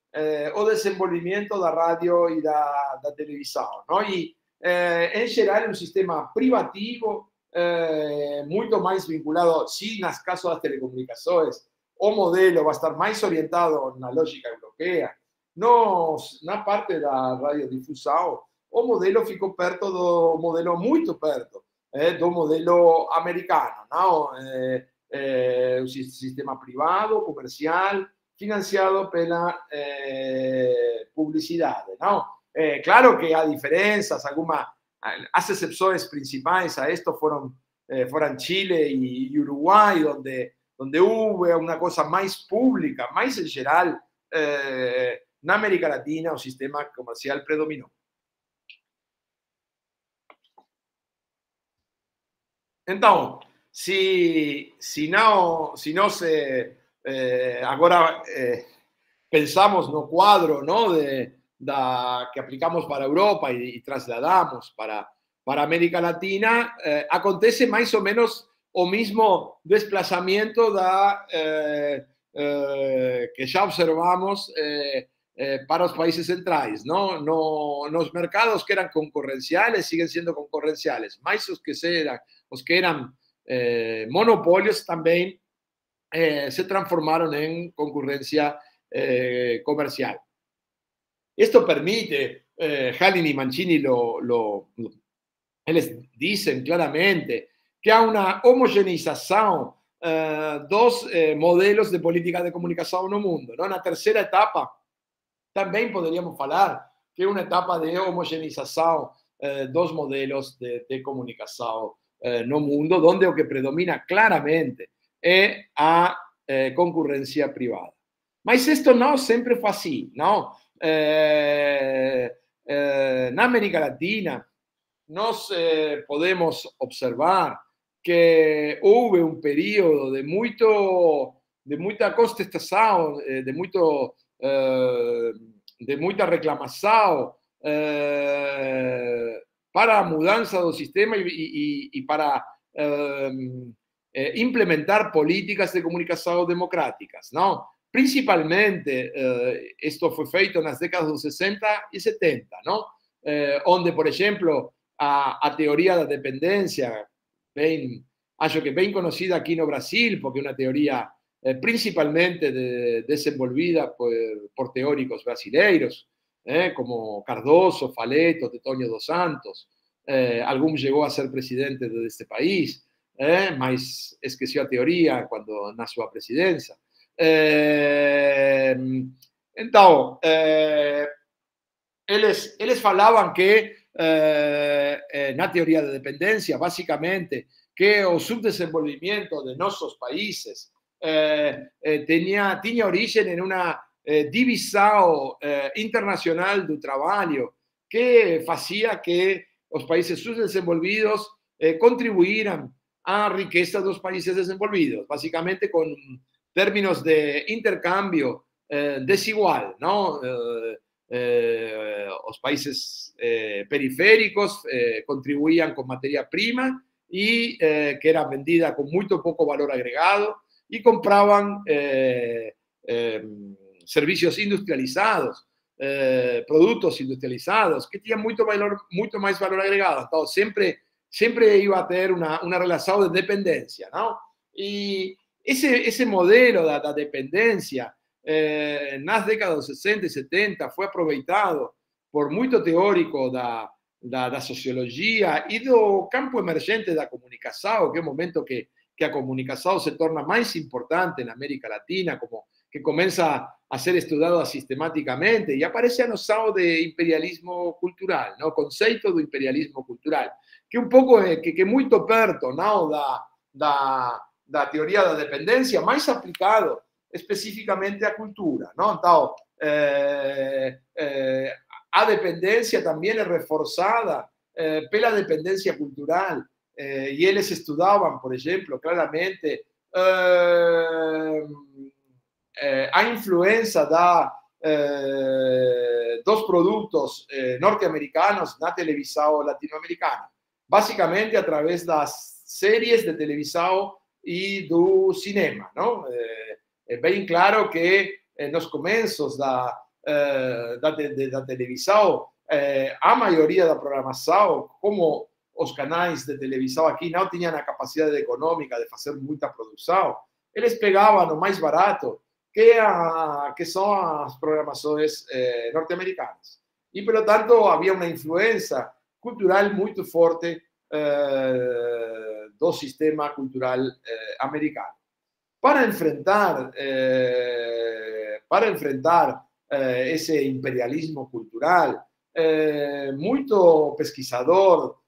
o desenvolvimento da rádio e da televisão, não? E, em geral, um sistema privativo, muito mais vinculado, sim, nas casos das telecomunicações, o modelo vai estar mais orientado na lógica europeia. Na parte da radiodifusão, o modelo ficou perto do modelo, muito perto do modelo americano, não? Um sistema privado, comercial, financiado pela publicidade, não? Claro que há diferenças, as exceções principais a esto foram Chile e Uruguai, onde houve uma coisa mais pública, mas em geral, na América Latina, o sistema comercial predominou. Então, se nós agora pensamos no quadro, não, que aplicamos para a Europa e trasladamos para a América Latina, acontece mais ou menos o mesmo desplazamento que já observamos para os países centrais, não? Nos mercados que eram concorrenciais siguen sendo concorrenciais, mas os que eram monopólios também se transformaram em concorrência comercial. Esto permite, Hallin y Mancini eles dicen claramente que há uma homogeneização dos modelos de política de comunicação no mundo, não? Na terceira etapa, também poderíamos falar que é uma etapa de homogeneização dos modelos de comunicação no mundo, onde o que predomina claramente é a concorrência privada. Mas isto não sempre foi assim, não? na América Latina, nós podemos observar que houve um período de muita contestação, de muita reclamação para a mudança do sistema e para implementar políticas de comunicação democráticas, não? Principalmente, isto foi feito nas décadas dos 60 e 70, não? Onde, por exemplo, a teoria da dependência, acho que bem conhecida aqui no Brasil, porque é uma teoria principalmente desenvolvida por teóricos brasileiros, como Cardoso, Faleto, Tetônio dos Santos. Algum chegou a ser presidente deste país, mas esqueceu a teoria na sua presidência. Então, eles falavam que, na teoria da dependência, basicamente, que o subdesenvolvimento de nossos países tinha origem em uma divisão internacional do trabalho que fazia que os países subdesenvolvidos contribuíram à riqueza dos países desenvolvidos, basicamente com términos de intercâmbio desigual, não? Os países periféricos contribuíam com matéria-prima e que era vendida com muito pouco valor agregado e compravam serviços industrializados, produtos industrializados que tinham muito mais valor agregado. Então, sempre ia a ter uma relação de dependência, não? E esse modelo da dependência, nas décadas 60 e 70, foi aproveitado por muito teórico da sociologia e do campo emergente da comunicação, que é o momento que a comunicação se torna mais importante na América Latina, que começa a ser estudada sistematicamente, e aparece a noção de imperialismo cultural, o conceito do imperialismo cultural, que um pouco que é muito perto, não, da teoria da dependência, mais aplicado especificamente à cultura, não? Então, a dependência também é reforçada pela dependência cultural, e eles estudavam, por exemplo, claramente a influência dos produtos norte-americanos na televisão latino-americana, basicamente através das séries de televisão e do cinema, não? É bem claro que nos começos da televisão, a maioria da programação, como os canais de televisão aqui não tinham a capacidade econômica de fazer muita produção, eles pegavam o mais barato, que são as programações norte-americanas. E, pelo tanto, havia uma influência cultural muito forte do sistema cultural americano. Para enfrentar esse imperialismo cultural, muito pesquisador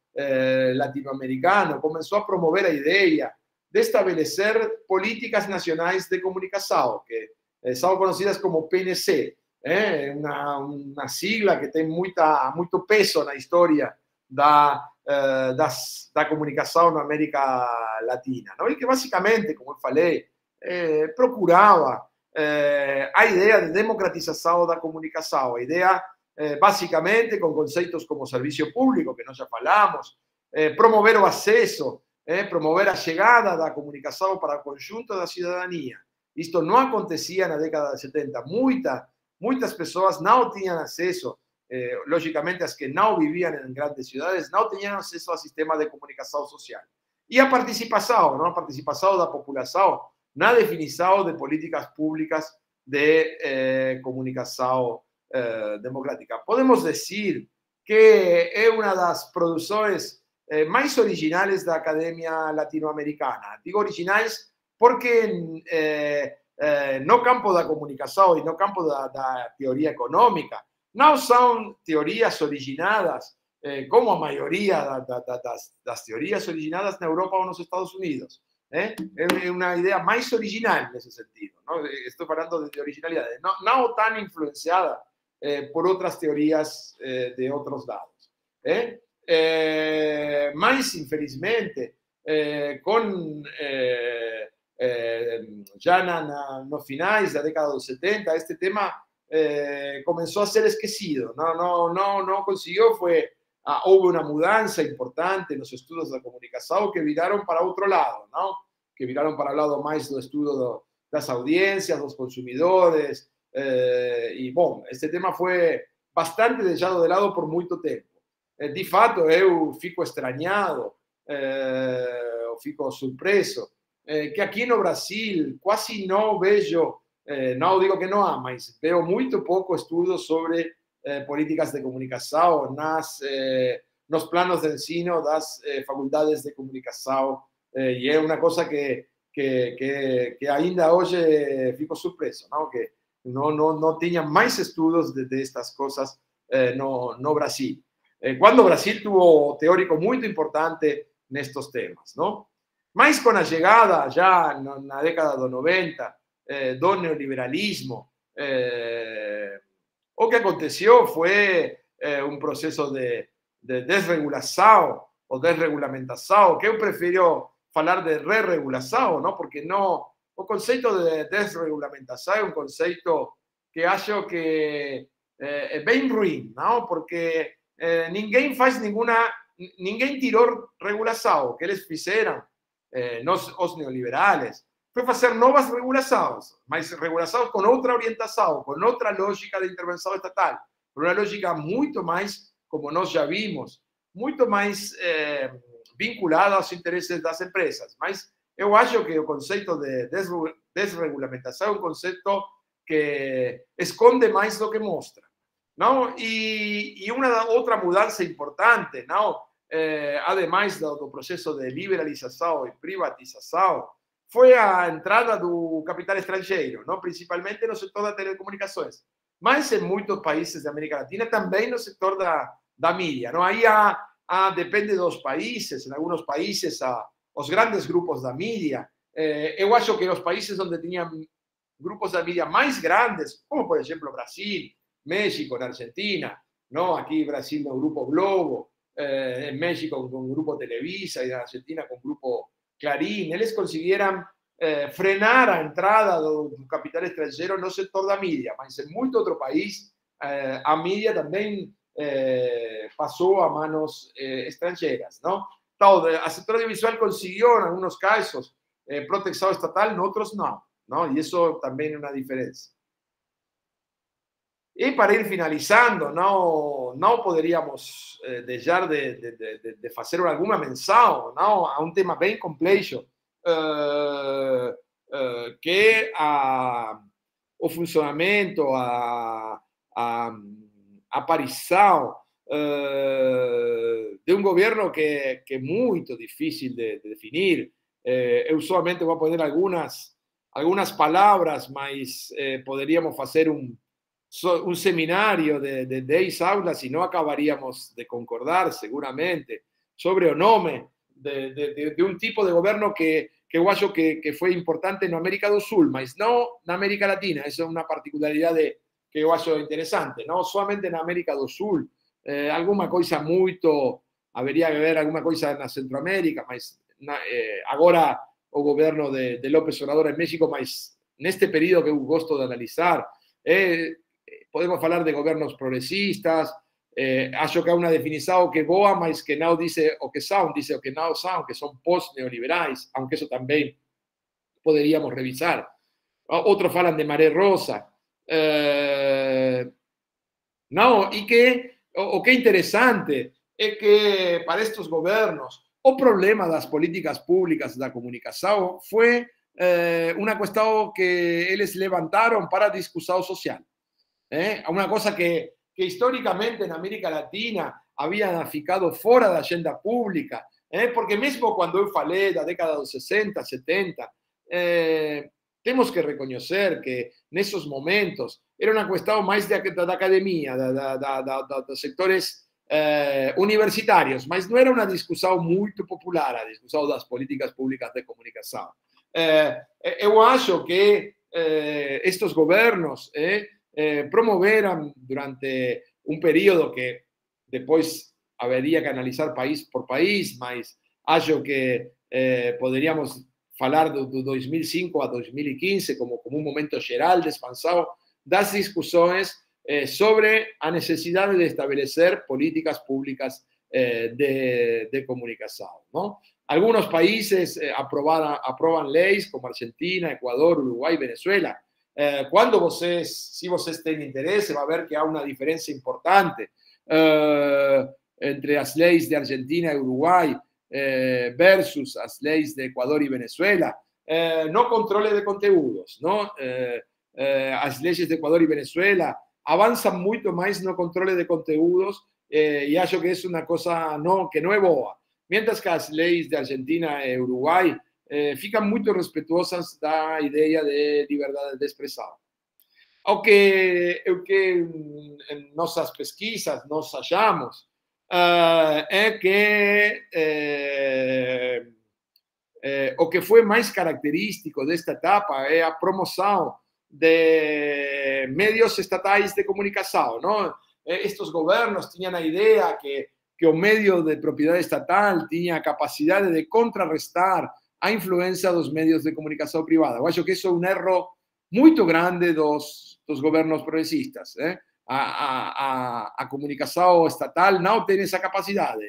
latino-americano começou a promover a ideia de estabelecer políticas nacionais de comunicação, que são conhecidas como PNC, uma sigla que tem muito peso na história da comunicação na América Latina, não? E que basicamente, como eu falei, procurava a ideia de democratização da comunicação, a ideia basicamente com conceitos como serviço público, que nós já falamos, promover o acesso, promover a chegada da comunicação para o conjunto da cidadania. Isto não acontecia na década de 70. Muitas pessoas não tinham acesso, logicamente as que não viviam em grandes cidades, não tinham acesso ao sistema de comunicação social. E a participação da população na definição de políticas públicas de comunicação democrática. Podemos dizer que é uma das produções mais originais da academia latino-americana. Digo originais porque no campo da comunicação e no campo da teoria econômica não são teorias originadas como a maioria das teorias originadas na Europa ou nos Estados Unidos. É uma ideia mais original nesse sentido. Não? Estou falando de originalidade. Não tão influenciada por outras teorias de outros lados. Mas, infelizmente, já nos finais da década dos 70, este tema começou a ser esquecido. Não conseguiu, houve uma mudança importante nos estudos da comunicação que viraram para outro lado, não? Que viraram para o lado mais do estudo das audiências, dos consumidores, e, bom, este tema foi bastante deixado de lado por muito tempo. De fato, eu fico estranhado, eu fico surpreso, que aqui no Brasil quase não vejo, não digo que não há, mas vejo muito pouco estudo sobre políticas de comunicação nos planos de ensino das faculdades de comunicação, e é uma coisa que ainda hoje fico surpreso, não? Que não tinha mais estudos de estas coisas no Brasil. Quando o Brasil tuvo teórico muito importante nestes temas, não? Mas com a chegada, já na década dos 90, do neoliberalismo, o que aconteceu foi um processo de desregulação ou desregulamentação, que eu prefiro falar de re-regulação, não? Porque o conceito de desregulamentação é um conceito que acho que é bem ruim, não? Porque ninguém tirou regulação. O que eles fizeram, os neoliberales, foi fazer novas regulações, mas regulações com outra orientação, com outra lógica de intervenção estatal, por uma lógica muito mais, como nós já vimos, muito mais vinculada aos interesses das empresas. Mas eu acho que o conceito de desregulamentação é um conceito que esconde mais do que mostra, não? E uma outra mudança importante, não? Ademais do processo de liberalização e privatização, foi a entrada do capital estrangeiro, não? Principalmente no setor das telecomunicações, mas em muitos países da América Latina também no setor da mídia, não? Aí depende dos países, em alguns países os grandes grupos da mídia, eu acho que os países onde tinham grupos da mídia mais grandes, como por exemplo Brasil, México, na Argentina, não? Aqui Brasil no Grupo Globo, em México com o Grupo Televisa e na Argentina com o Grupo Clarín, eles conseguiram frenar a entrada do capital estrangeiro no setor da mídia, mas em muito outro país a mídia também passou a manos estrangeiras, não? Então, a setor audiovisual conseguiu, em alguns casos, proteção estatal, em outros não, não? E isso também é uma diferença. E para ir finalizando, não poderíamos deixar de fazer alguma menção, não? A um tema bem complexo, que é o funcionamento, a aparição de um governo que é muito difícil de definir. Eu somente vou poner algumas palavras, mas poderíamos fazer um seminário de 10 aulas e não acabaríamos de concordar, seguramente, sobre o nome de um tipo de governo que eu acho que foi importante na América do Sul, mas não na América Latina. Essa é uma particularidade que eu acho interessante, não somente na América do Sul. Alguma coisa muito, haveria que ver alguma coisa na Centroamérica, mas agora o governo de López Obrador em México, mas neste período que eu gosto de analisar, podemos falar de governos progressistas. Acho que há uma definição que é boa, mas que não diz o que são, diz o que não são, que são pós-neoliberais, aunque isso também poderíamos revisar. Outros falam de maré rosa. Não, e que o que é interessante é que para estes governos o problema das políticas públicas da comunicação foi uma questão que eles levantaram para a discussão social. Uma coisa que historicamente na América Latina havia ficado fora da agenda pública, porque mesmo quando eu falei da década dos 60, 70, temos que reconhecer que nesses momentos era uma questão mais da academia, dos sectores universitários, mas não era uma discussão muito popular, a discussão das políticas públicas de comunicação. Eu acho que estes governos promoveram durante um período que depois haveria que analisar país por país, mas acho que poderíamos falar do 2005 a 2015 como um momento geral de expansão das discussões sobre a necessidade de estabelecer políticas públicas de comunicação. Não? Algunos países aproban leis como Argentina, Ecuador, Uruguai, Venezuela. Quando se vocês têm interesse, vai ver que há uma diferença importante entre as leis de Argentina e Uruguai versus as leis de Equador e Venezuela. No controle de conteúdos. Não? As leis de Equador e Venezuela avançam muito mais no controle de conteúdos e acho que é uma coisa que não é boa. Mientras que as leis de Argentina e Uruguai ficam muito respeituosas da ideia de liberdade de expressão. O que em nossas pesquisas nós achamos é que o que foi mais característico desta etapa é a promoção de meios estatais de comunicação. Não? Estes governos tinham a ideia que o meio de propriedade estatal tinha a capacidade de contrarrestar a influência dos meios de comunicação privada. Eu acho que isso é um erro muito grande dos governos progressistas. A comunicação estatal não tem essa capacidade.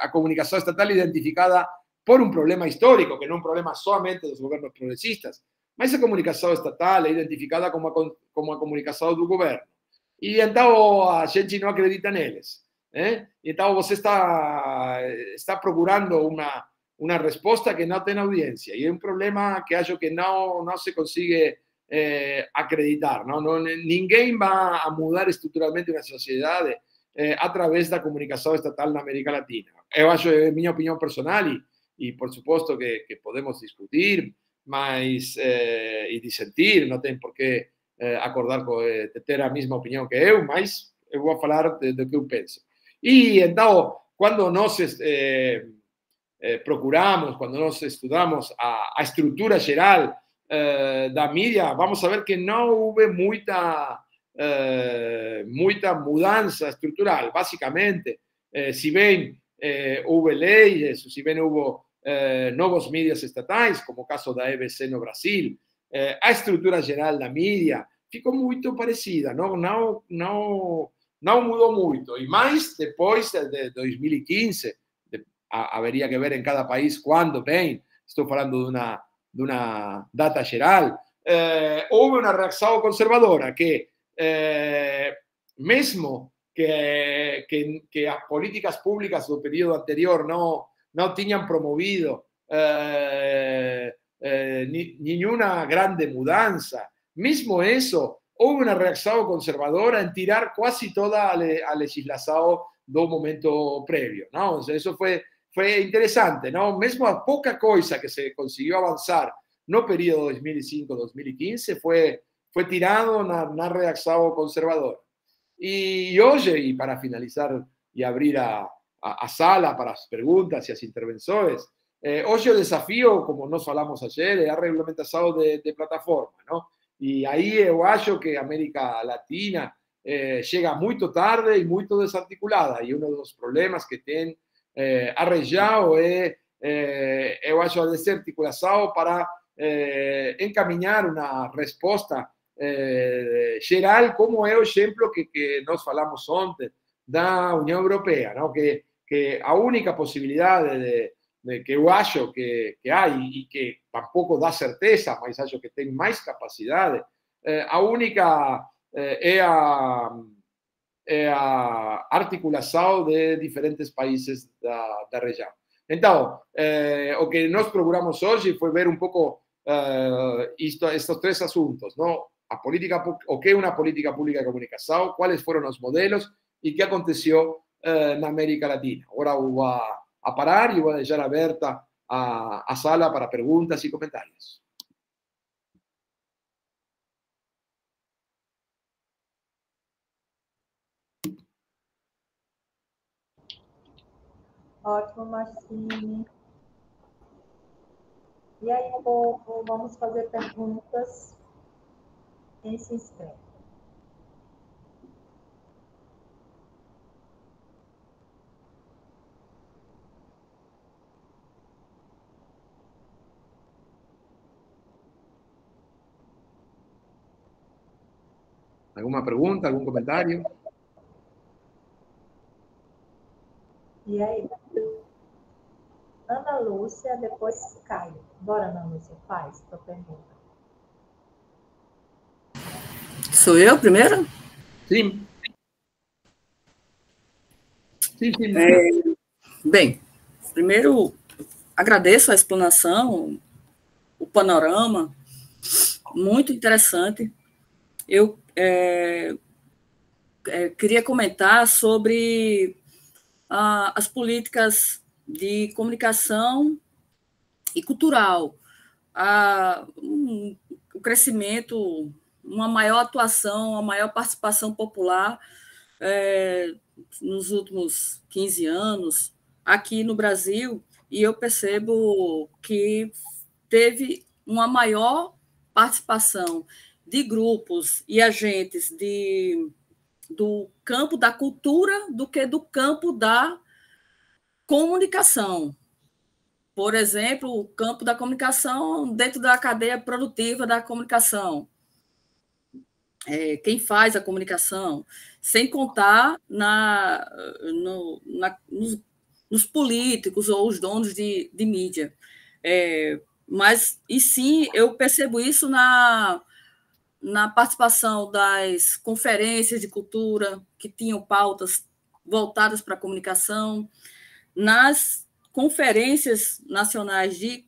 A comunicação estatal identificada por um problema histórico, que não é um problema somente dos governos progressistas, mas a comunicação estatal é identificada como a comunicação do governo. E então a gente não acredita neles. Então você está procurando uma resposta que não tem audiência. E é um problema que acho que não se consegue acreditar. Ninguém vai mudar estruturalmente uma sociedade através da comunicação estatal na América Latina. Eu acho, é minha opinião personal, e por suposto que podemos discutir, mas, e dissentir, não tem por que acordar ter a mesma opinião que eu, mas eu vou falar do que eu penso. E então, quando nós procuramos, quando nós estudamos a estrutura geral da mídia, vamos a ver que não houve muita mudança estrutural. Basicamente, se bem houve leis, se bem houve novos mídias estatais, como o caso da EBC no Brasil, a estrutura geral da mídia ficou muito parecida, não mudou muito. E mais depois de 2015, haveria que ver em cada país quando bem, estou falando de uma data geral, houve uma reação conservadora que, mesmo que as políticas públicas do período anterior não tinham promovido nenhuma grande mudança, mesmo isso, houve uma reação conservadora em tirar quase toda a legislação do momento prévio. Não? Isso foi interessante. Não? Mesmo a pouca coisa que se conseguiu avançar no período 2005-2015 foi tirado na reação conservadora. E hoje, e para finalizar e abrir a sala para as perguntas e as intervenções, hoje o desafio, como nós falamos ayer, é a regulamentação de plataforma. Não? E aí eu acho que a América Latina chega muito tarde e muito desarticulada. E um dos problemas que tem a região eu acho, a desarticulação para encaminhar uma resposta geral, como é o exemplo que nós falamos ontem da União Europeia, não? Que a única possibilidade de que eu acho que há, e que tampouco dá certeza, mas acho que tem mais capacidade, a única é a articulação de diferentes países da região. Então, o que nós procuramos hoje foi ver um pouco estes três assuntos, não? A política, o que é uma política pública de comunicação, quais foram os modelos e o que aconteceu na América Latina. Agora eu vou a parar e vou deixar aberta a sala para perguntas e comentários. Ótimo, Marcine. E aí, povo, vamos fazer perguntas. Quem se inscreve? ¿Alguna pregunta, algún comentario? E aí? Ana Lúcia, depois Caio. Bora, Ana Lúcia, faz tua pergunta. Sou eu primeiro? Sim. Sim, sim. Bem, primeiro agradeço a explanação, o panorama, muito interessante. Eu queria comentar sobre as políticas de comunicação e cultural, o crescimento, uma maior atuação, uma maior participação popular nos últimos 15 anos aqui no Brasil, e eu percebo que teve uma maior participação de grupos e agentes do campo da cultura do que do campo da comunicação. Por exemplo, o campo da comunicação dentro da cadeia produtiva da comunicação. Quem faz a comunicação, sem contar nos políticos ou os donos de mídia. E sim, eu percebo isso na participação das conferências de cultura, que tinham pautas voltadas para a comunicação, nas conferências nacionais de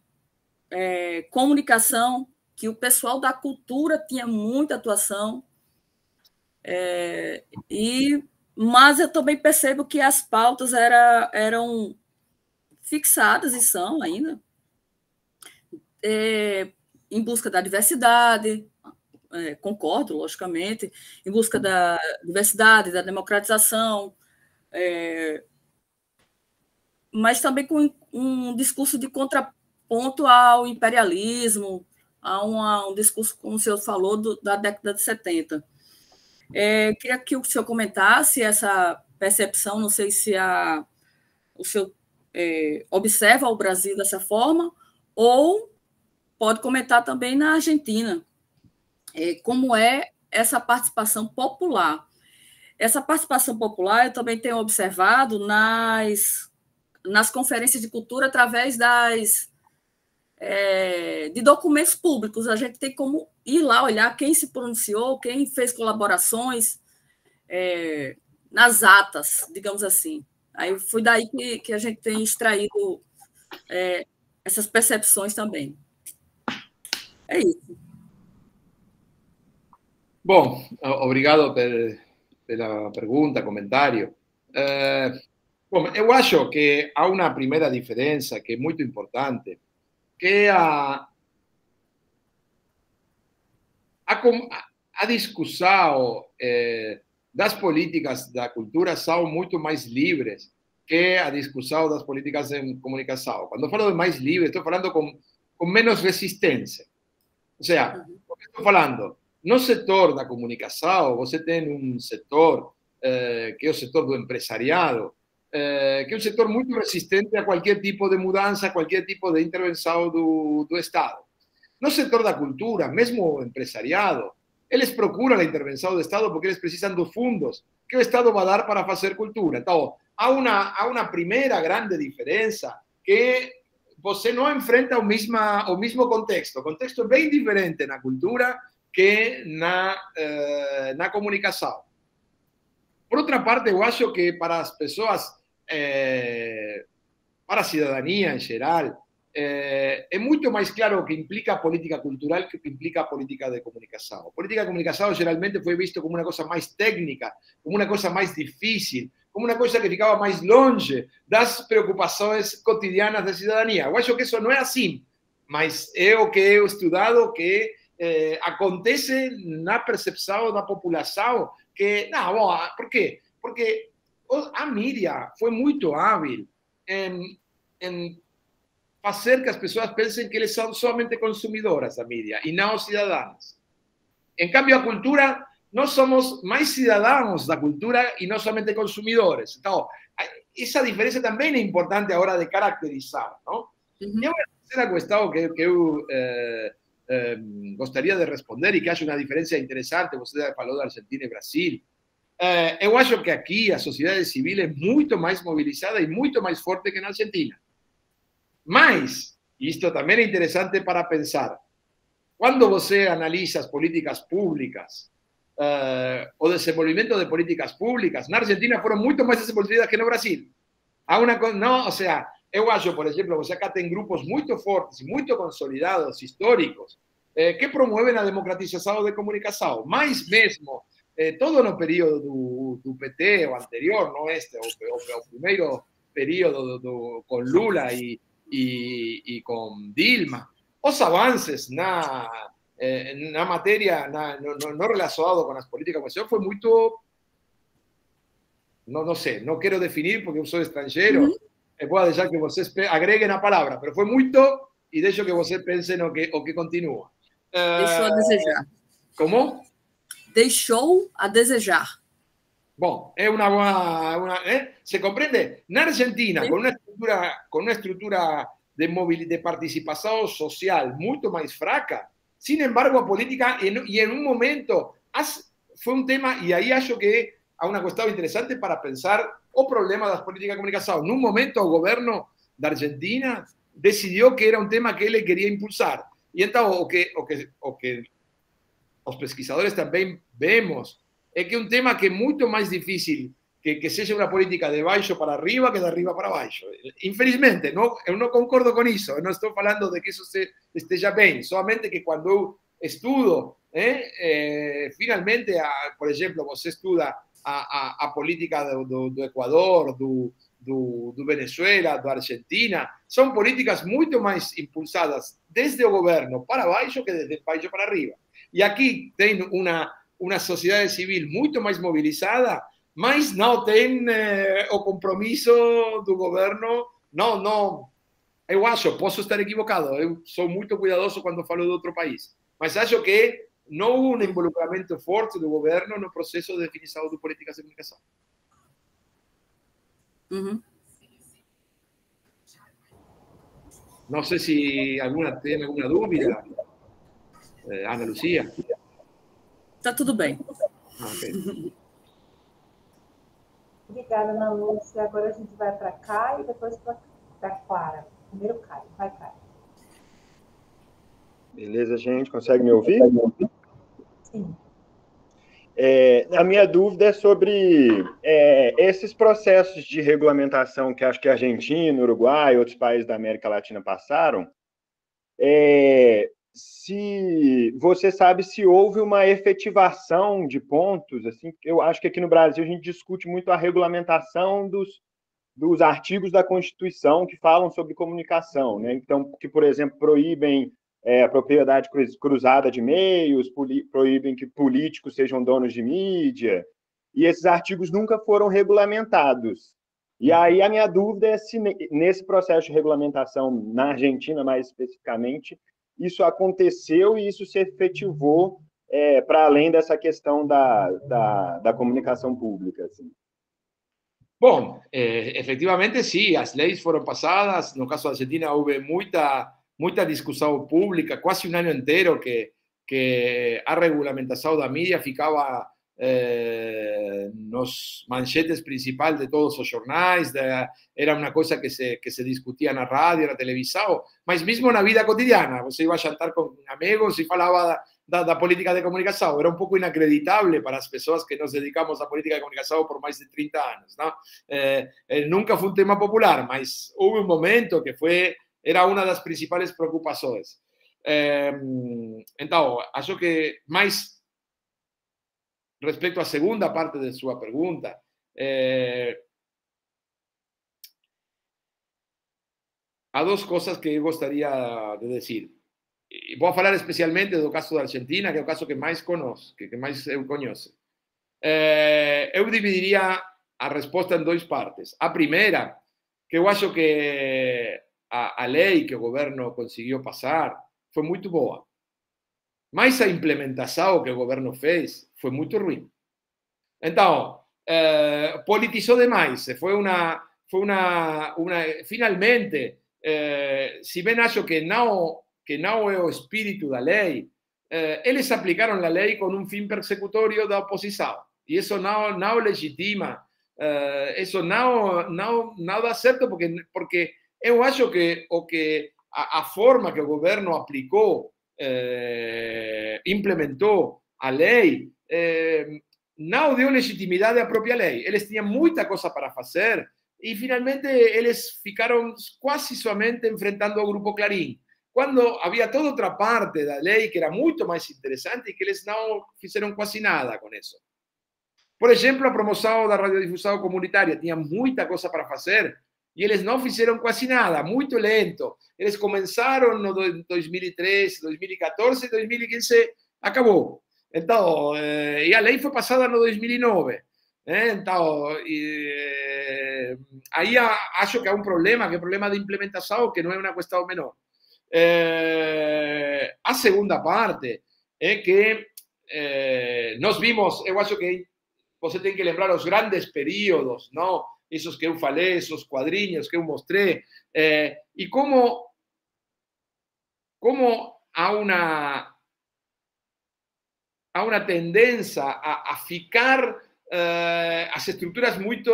comunicação, que o pessoal da cultura tinha muita atuação, mas eu também percebo que as pautas eram fixadas, e são ainda, em busca da diversidade, concordo, logicamente, em busca da diversidade, da democratização, mas também com um discurso de contraponto ao imperialismo, a um discurso, como o senhor falou, da década de 70. Queria que o senhor comentasse essa percepção, não sei se o senhor observa o Brasil dessa forma, ou pode comentar também na Argentina, como é essa participação popular. Essa participação popular eu também tenho observado nas conferências de cultura através de documentos públicos. A gente tem como ir lá olhar quem se pronunciou, quem fez colaborações nas atas, digamos assim. Aí foi daí que a gente tem extraído essas percepções também. É isso. Bom, obrigado pela pergunta, comentário. Bom, eu acho que há uma primeira diferença que é muito importante, que é a discussão das políticas da cultura são muito mais livres que a discussão das políticas em comunicação. Quando eu falo de mais livre, estou falando com menos resistência. Ou seja, o que estou falando? No setor da comunicação, você tem um setor que é o setor do empresariado, que é um setor muito resistente a qualquer tipo de mudança, a qualquer tipo de intervenção do Estado. No setor da cultura, mesmo o empresariado, eles procuram a intervenção do Estado porque eles precisam dos fundos que o Estado vai dar para fazer cultura. Então, há uma primeira grande diferença que você não enfrenta o mesmo contexto. O contexto é bem diferente na cultura que na comunicação. Por outra parte, eu acho que para as pessoas, para a cidadania em geral, é muito mais claro o que implica a política cultural que o que implica a política de comunicação. A política de comunicação geralmente foi visto como uma coisa mais técnica, como uma coisa mais difícil, como uma coisa que ficava mais longe das preocupações cotidianas da cidadania. Eu acho que isso não é assim, mas é o que eu estudado que acontece na percepção da população que, não, bom, por quê? Porque a mídia foi muito hábil em fazer que as pessoas pensem que eles são somente consumidoras da mídia e não cidadãs. En cambio, a cultura, nós somos mais cidadãos da cultura e não somente consumidores. Então, essa diferença também é importante a hora de caracterizar, não? E a terceira questão que eu gostaria de responder e que acho uma diferença interessante, você falou da Argentina e Brasil, eu acho que aqui a sociedade civil é muito mais mobilizada e muito mais forte que na Argentina. Mas, isto também é interessante para pensar, quando você analisa as políticas públicas, o desenvolvimento de políticas públicas, na Argentina foram muito mais desenvolvidas que no Brasil. Não, ou seja, eu acho, por exemplo, você acá tem grupos muito fortes e muito consolidados, históricos, que promovem a democratização de comunicação, mas mesmo todo no período do PT, o anterior, não este, o primeiro período com Lula e com Dilma, os avances na matéria não relacionado com as políticas de comunicação foi muito, não sei, não quero definir porque eu sou estrangeiro, vou deixar que vocês agreguem a palavra, mas foi muito, e deixo que você pense no que continua. Deixou a desejar. Como? Deixou a desejar. Bom, é uma boa... ¿Se compreende? Na Argentina, com uma estrutura de participação social muito mais fraca, sin embargo, a política, e em um momento, foi um tema, e aí acho que há uma questão interessante para pensar o problema das políticas de comunicação. Num momento, o governo da Argentina decidiu que era um tema que ele queria impulsar. E então, o que os pesquisadores também vemos é que é um tema que é muito mais difícil que seja uma política de baixo para arriba que de arriba para baixo. Infelizmente, eu não concordo com isso. Eu não estou falando de que isso esteja bem. Somente que quando eu estudo, finalmente, por exemplo, você estuda a política do Equador, do Venezuela, da Argentina, são políticas muito mais impulsadas desde o governo para baixo que desde baixo para arriba. E aqui tem uma sociedade civil muito mais mobilizada, mas não tem o compromisso do governo. Não. Eu acho, posso estar equivocado, eu sou muito cuidadoso quando falo de outro país, mas acho que não houve um involucramento forte do governo no processo de definição de políticas de comunicação. Não sei se tem alguma dúvida, Ana Lucia. Tá tudo bem. Okay. Obrigada, Ana Lúcia. Agora a gente vai para Caio e depois para Clara. Primeiro Caio. Vai, Caio. Beleza, gente? Consegue me ouvir? Sim. A minha dúvida é sobre esses processos de regulamentação que acho que a Argentina, Uruguai e outros países da América Latina passaram. Se você sabe se houve uma efetivação de pontos, assim, eu acho que aqui no Brasil a gente discute muito a regulamentação dos artigos da Constituição que falam sobre comunicação, né? Então, que, por exemplo, proíbem a propriedade cruzada de meios, proíbem que políticos sejam donos de mídia, e esses artigos nunca foram regulamentados. E aí a minha dúvida é se nesse processo de regulamentação na Argentina, mais especificamente, isso aconteceu e isso se efetivou para além dessa questão da comunicação pública. Assim. Bom, efectivamente, sim, as leis foram passadas. No caso da Argentina, houve muita discussão pública, quase um ano inteiro que a regulamentação da mídia ficava nos manchetes principais de todos os jornais, era uma coisa que se discutia na rádio, na televisão, mas mesmo na vida cotidiana, você ia jantar com amigos e falava da política de comunicação, era um pouco inacreditável para as pessoas que nos dedicamos à política de comunicação por mais de 30 anos, não? Nunca foi um tema popular, mas houve um momento que era uma das principais preocupações. Então, acho que mais respecto à segunda parte de sua pergunta, há duas coisas que eu gostaria de dizer. Vou falar especialmente do caso da Argentina, que é o caso que mais conheço, que mais eu conheço. Eu dividiria a resposta em duas partes. A primeira, que eu acho que a lei que o governo conseguiu passar foi muito boa. mas a implementação que o governo fez foi muito ruim. Então, politizou demais. Finalmente, se bem acho que não é o espírito da lei, eles aplicaram a lei com um fim persecutório da oposição. E isso não legitima, isso não dá certo, porque eu acho que a forma que o governo aplicou, implementou a lei, não deu legitimidade à própria lei. Eles tinham muita coisa para fazer e, finalmente, eles ficaram quase somente enfrentando o Grupo Clarim, quando havia toda outra parte da lei que era muito mais interessante e que eles não fizeram quase nada com isso. Por exemplo, a promoção da radiodifusão comunitária tinha muita coisa para fazer e eles não fizeram quase nada, muito lento. Eles começaram no 2013, 2014, 2015, acabou. Então, e a lei foi passada no 2009. Então, aí acho que há um problema, que é o problema de implementação, que não é uma questão menor. A segunda parte é que nós vimos, eu acho que você tem que lembrar os grandes períodos, não? Esos que eu falei, esos quadrinhos que eu mostrei, e como há uma tendência a ficar, as estruturas muito,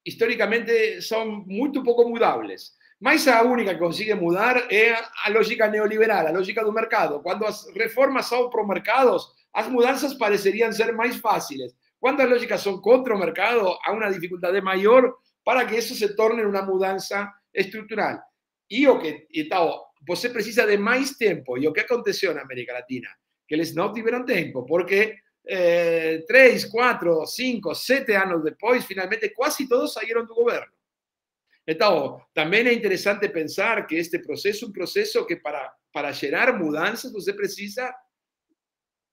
historicamente, são muito pouco mudáveis. Mas a única que consigue mudar é a lógica neoliberal, a lógica do mercado. Quando as reformas são para mercados, as mudanças pareceriam ser mais fáceis. Quando as lógicas são contra o mercado, há uma dificuldade maior para que isso se torne uma mudança estrutural. E então, você precisa de mais tempo. E o que aconteceu na América Latina? Que eles não tiveram tempo, porque 3, 4, 5, 7 anos depois, finalmente, quase todos saíram do governo. Então, também é interessante pensar que este processo é um processo que, para gerar mudanças, você precisa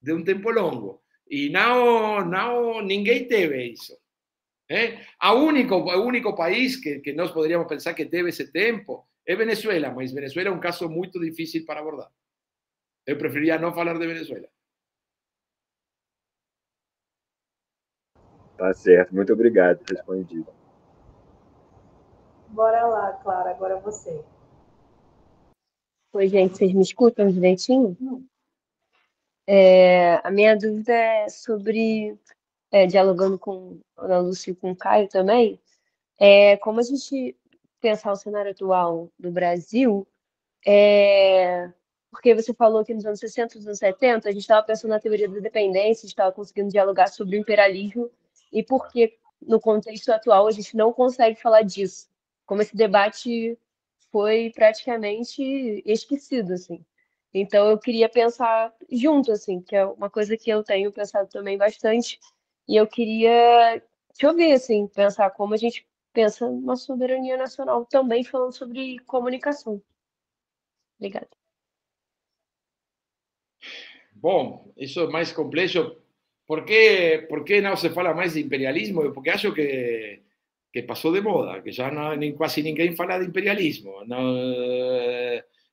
de um tempo longo. E ninguém teve isso. O único país que nós poderíamos pensar que teve esse tempo é Venezuela, mas Venezuela é um caso muito difícil para abordar. Eu preferia não falar de Venezuela. Tá certo, muito obrigado, respondido. Bora lá, Clara, agora você. Oi, gente, vocês me escutam direitinho? A minha dúvida é sobre, dialogando com a Ana Lúcia e com o Caio também, como a gente pensar o cenário atual do Brasil, porque você falou que nos anos 60, nos anos 70, a gente estava pensando na teoria da dependência, a gente estava conseguindo dialogar sobre o imperialismo, e porque no contexto atual a gente não consegue falar disso, como esse debate foi praticamente esquecido, assim. Então eu queria pensar junto, assim, que é uma coisa que eu tenho pensado também bastante, e eu queria te ouvir, assim, pensar como a gente pensa na soberania nacional, também falando sobre comunicação. Obrigada. Bom, isso é mais complexo. Por que não se fala mais de imperialismo? Porque acho que passou de moda, que já quase ninguém fala de imperialismo.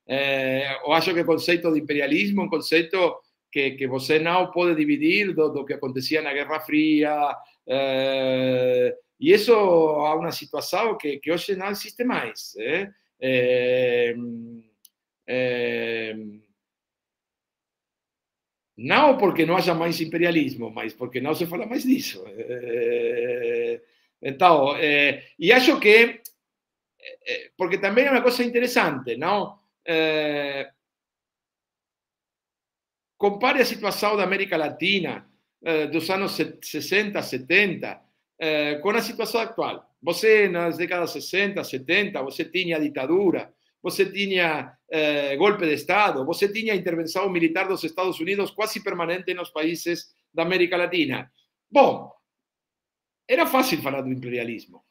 Eu acho que o conceito de imperialismo é um conceito que você não pode dividir do que acontecia na Guerra Fria. E isso é uma situação que hoje não existe mais. Não porque não haja mais imperialismo, mas porque não se fala mais disso. Então, e acho que, porque também é uma coisa interessante, não? Compare a situação da América Latina dos anos 60, 70, com a situação atual. Você, nas décadas 60, 70, você tinha ditadura, você tinha golpe de Estado, você tinha intervenção militar dos Estados Unidos quase permanente nos países da América Latina. Bom, era fácil falar do imperialismo.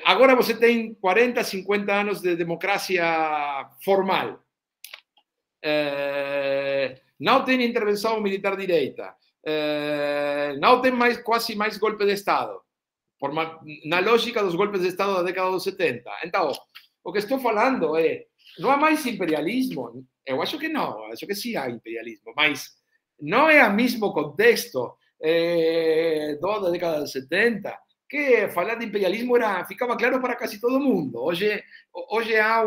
Agora você tem 40, 50 anos de democracia formal. Não tem intervenção militar direita. Não tem quase mais golpe de Estado. Na lógica dos golpes de Estado da década dos 70. Então, o que estou falando é, não há mais imperialismo, eu acho que não, acho que sim há imperialismo, mas não é o mesmo contexto da década de 70, que falar de imperialismo ficava claro para quase todo mundo. Hoje há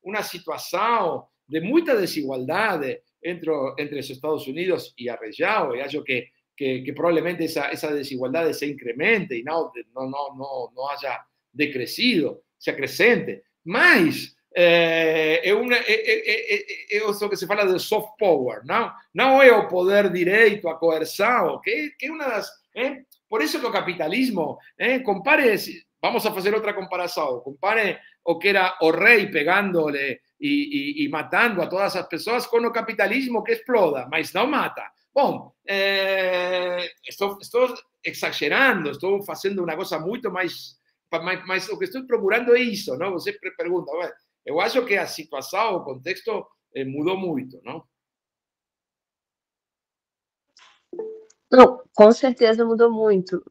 uma situação de muita desigualdade entre os Estados Unidos e a região, e acho que provavelmente essa desigualdade se incremente e não haja decrescido, se acrescente. Mas isso que se fala de soft power, não é o poder direito, a coerção, que é uma das... Por isso que o capitalismo, compare, vamos a fazer outra comparação, compare o que era o rei pegando-lhe e matando a todas as pessoas com o capitalismo que exploda, mas não mata. Bom, estou exagerando, estou fazendo uma coisa muito mais... Mas o que estou procurando é isso, não? Você pergunta, eu acho que a situação, o contexto mudou muito, não? Não, com certeza mudou muito.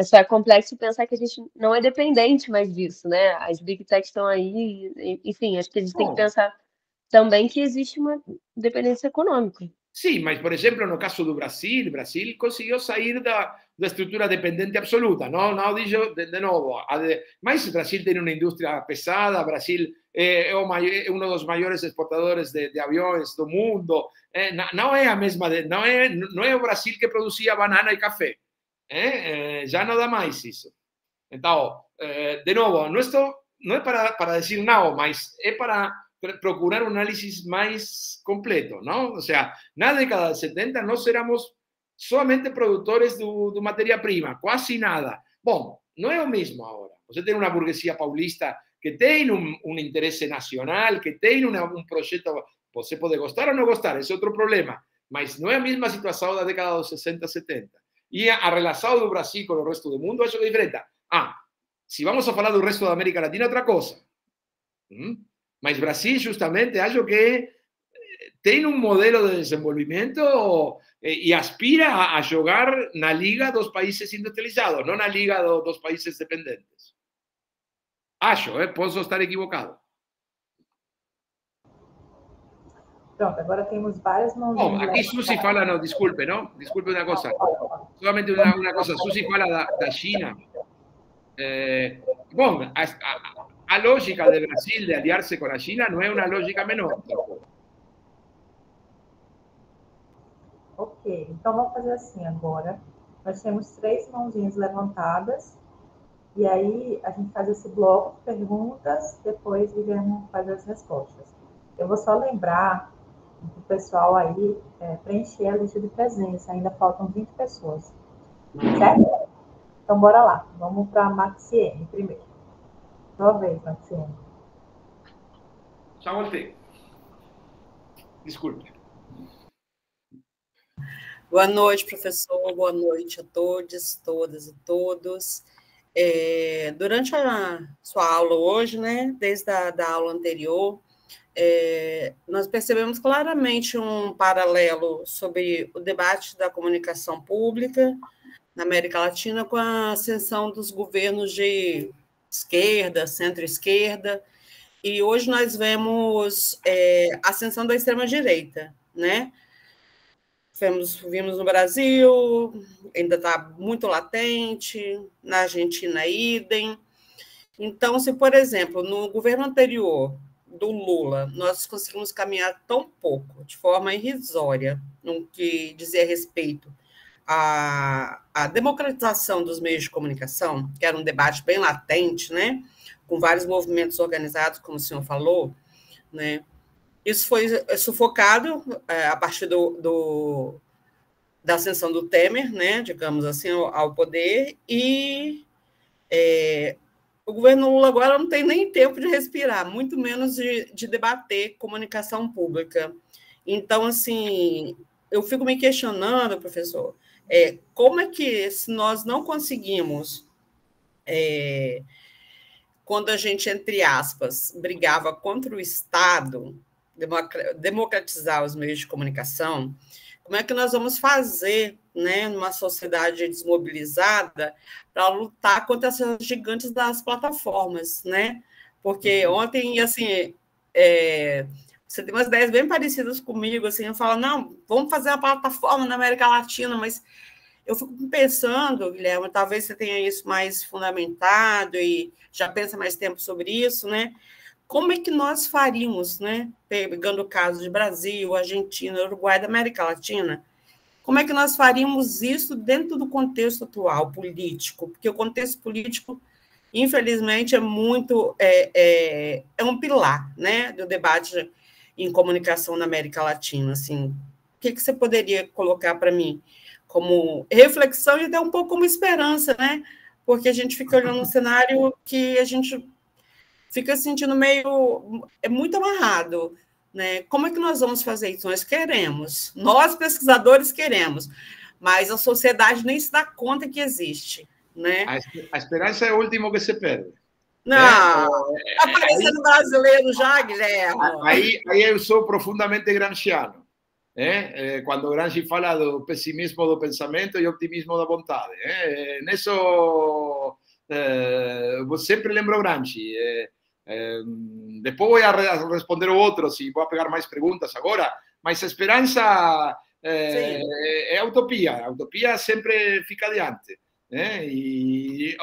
Só é complexo pensar que a gente não é dependente mais disso, né? As Big Techs estão aí, enfim, acho que a gente tem que pensar também que existe uma dependência econômica. Sim, mas, por exemplo, no caso do Brasil conseguiu sair da estrutura dependente absoluta. Não digo de novo. Mas o Brasil tem uma indústria pesada, o Brasil é um dos maiores exportadores de aviões do mundo. Não é a mesma, não é o Brasil que produzia banana e café. Já não dá mais isso. Então, de novo, não é para dizer não, mas é para procurar um análisis mais completo, não? Ou seja, na década de 70 nós éramos somente produtores de matéria-prima, quase nada. Bom, não é o mesmo agora. Você tem uma burguesia paulista que tem um interesse nacional, que tem um projeto, você pode gostar ou não gostar, esse é outro problema, mas não é a mesma situação da década dos 60, 70. E a relação do Brasil com o resto do mundo, acho que é diferente. Se vamos a falar do resto da América Latina, outra coisa. Mas Brasil, justamente, acho que tem um modelo de desenvolvimento e aspira a jogar na liga dos países industrializados, não na liga dos países dependentes. Acho, posso estar equivocado. Pronto, agora temos várias mãozinhas. Bom, aqui Suzy fala, não, desculpe uma coisa. Solamente uma coisa, Suzy fala da China. Bom, a lógica de Brasil de aliar-se com a China não é uma lógica menor. Ok, então vamos fazer assim agora. Nós temos 3 mãozinhas levantadas. E aí a gente faz esse bloco de perguntas, depois o Guilherme faz as respostas. Eu vou só lembrar o pessoal aí preencher a lista de presença. Ainda faltam 20 pessoas. Certo? Então, bora lá. Vamos para a Maxiene primeiro. Sua vez, Maxiene. Já voltei. Desculpe. Boa noite, professor. Boa noite a todos, todas e todos. Durante a sua aula hoje, né, desde a aula anterior, nós percebemos claramente um paralelo sobre o debate da comunicação pública na América Latina com a ascensão dos governos de esquerda, centro-esquerda, e hoje nós vemos a ascensão da extrema-direita, né? Vimos no Brasil, ainda está muito latente, na Argentina, idem. Então, se, por exemplo, no governo anterior do Lula, nós conseguimos caminhar tão pouco, de forma irrisória, no que dizia respeito à democratização dos meios de comunicação, que era um debate bem latente, né, com vários movimentos organizados, como o senhor falou, né. Isso foi sufocado a partir da ascensão do Temer, né, digamos assim, ao poder, e o governo Lula agora não tem nem tempo de respirar, muito menos de debater comunicação pública. Então, assim, eu fico me questionando, professor, como é que, se nós não conseguimos, quando a gente, entre aspas, brigava contra o Estado, democratizar os meios de comunicação, como é que nós vamos fazer, né, numa sociedade desmobilizada, para lutar contra essas gigantes das plataformas, né? Porque ontem, assim, você tem umas ideias bem parecidas comigo, assim, eu falo, não, vamos fazer uma plataforma na América Latina, mas eu fico pensando, Guilherme, talvez você tenha isso mais fundamentado e já pensa mais tempo sobre isso, né? Como é que nós faríamos, né? Pegando o caso de Brasil, Argentina, Uruguai, da América Latina, como é que nós faríamos isso dentro do contexto atual, político? Porque o contexto político, infelizmente, é muito um pilar, né, do debate em comunicação na América Latina. Assim, o que você poderia colocar para mim como reflexão e até um pouco como esperança, né? Porque a gente fica olhando um cenário que a gente fica sentindo muito amarrado, né? Como é que nós vamos fazer isso? Nós queremos, nós pesquisadores queremos, mas a sociedade nem se dá conta que existe, né? A esperança é o último que se perde. Não, está parecendo brasileiro já, Guilherme. Aí eu sou profundamente gramsciano. Quando Gramsci fala do pessimismo do pensamento e optimismo da vontade. Nisso, sempre lembro Gramsci. Depois vou a responder outros e vou pegar mais perguntas agora, mas a esperança é a utopia. A utopia sempre fica adiante. E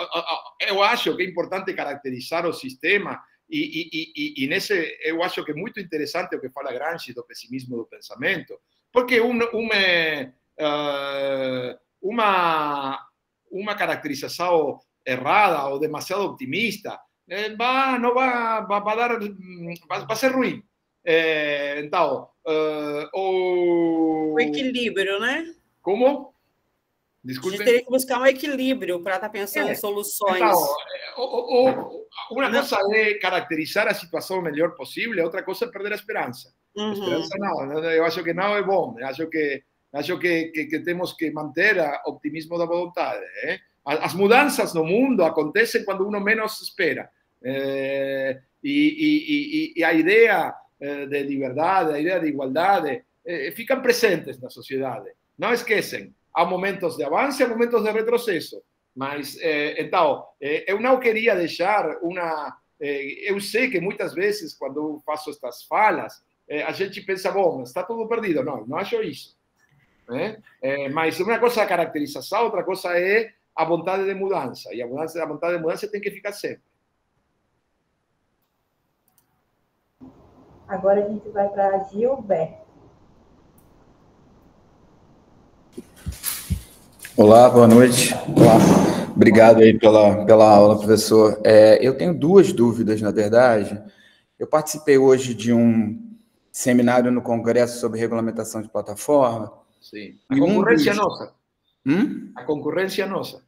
eu acho que é importante caracterizar o sistema e nesse eu acho que é muito interessante o que fala Gramsci do pessimismo do pensamento, porque uma caracterização errada ou demasiado optimista vai ser ruim. Então, o equilíbrio, né? Como? Desculpe. A gente teria que buscar um equilíbrio para estar pensando em soluções. Então, uma coisa é caracterizar a situação o melhor possível, outra coisa é perder a esperança. A esperança não, eu acho que não é bom, eu acho que temos que manter o optimismo da vontade. As mudanças no mundo acontecem quando uno menos espera. E a ideia de liberdade, a ideia de igualdade, ficam presentes na sociedade. Não esquecem. Há momentos de avanço e há momentos de retrocesso. Mas, então, eu não queria deixar eu sei que muitas vezes, quando eu faço estas falas, a gente pensa, bom, está tudo perdido. Não, não acho isso. Mas uma coisa é a caracterização, outra coisa é a vontade de mudança. E a vontade de mudança tem que ficar sempre. Agora a gente vai para Gilberto. Olá, boa noite. Olá. Obrigado aí pela aula, professor. Eu tenho duas dúvidas, na verdade. Eu participei hoje de um seminário no Congresso sobre regulamentação de plataforma. Sim. A concorrência nossa. A concorrência nossa.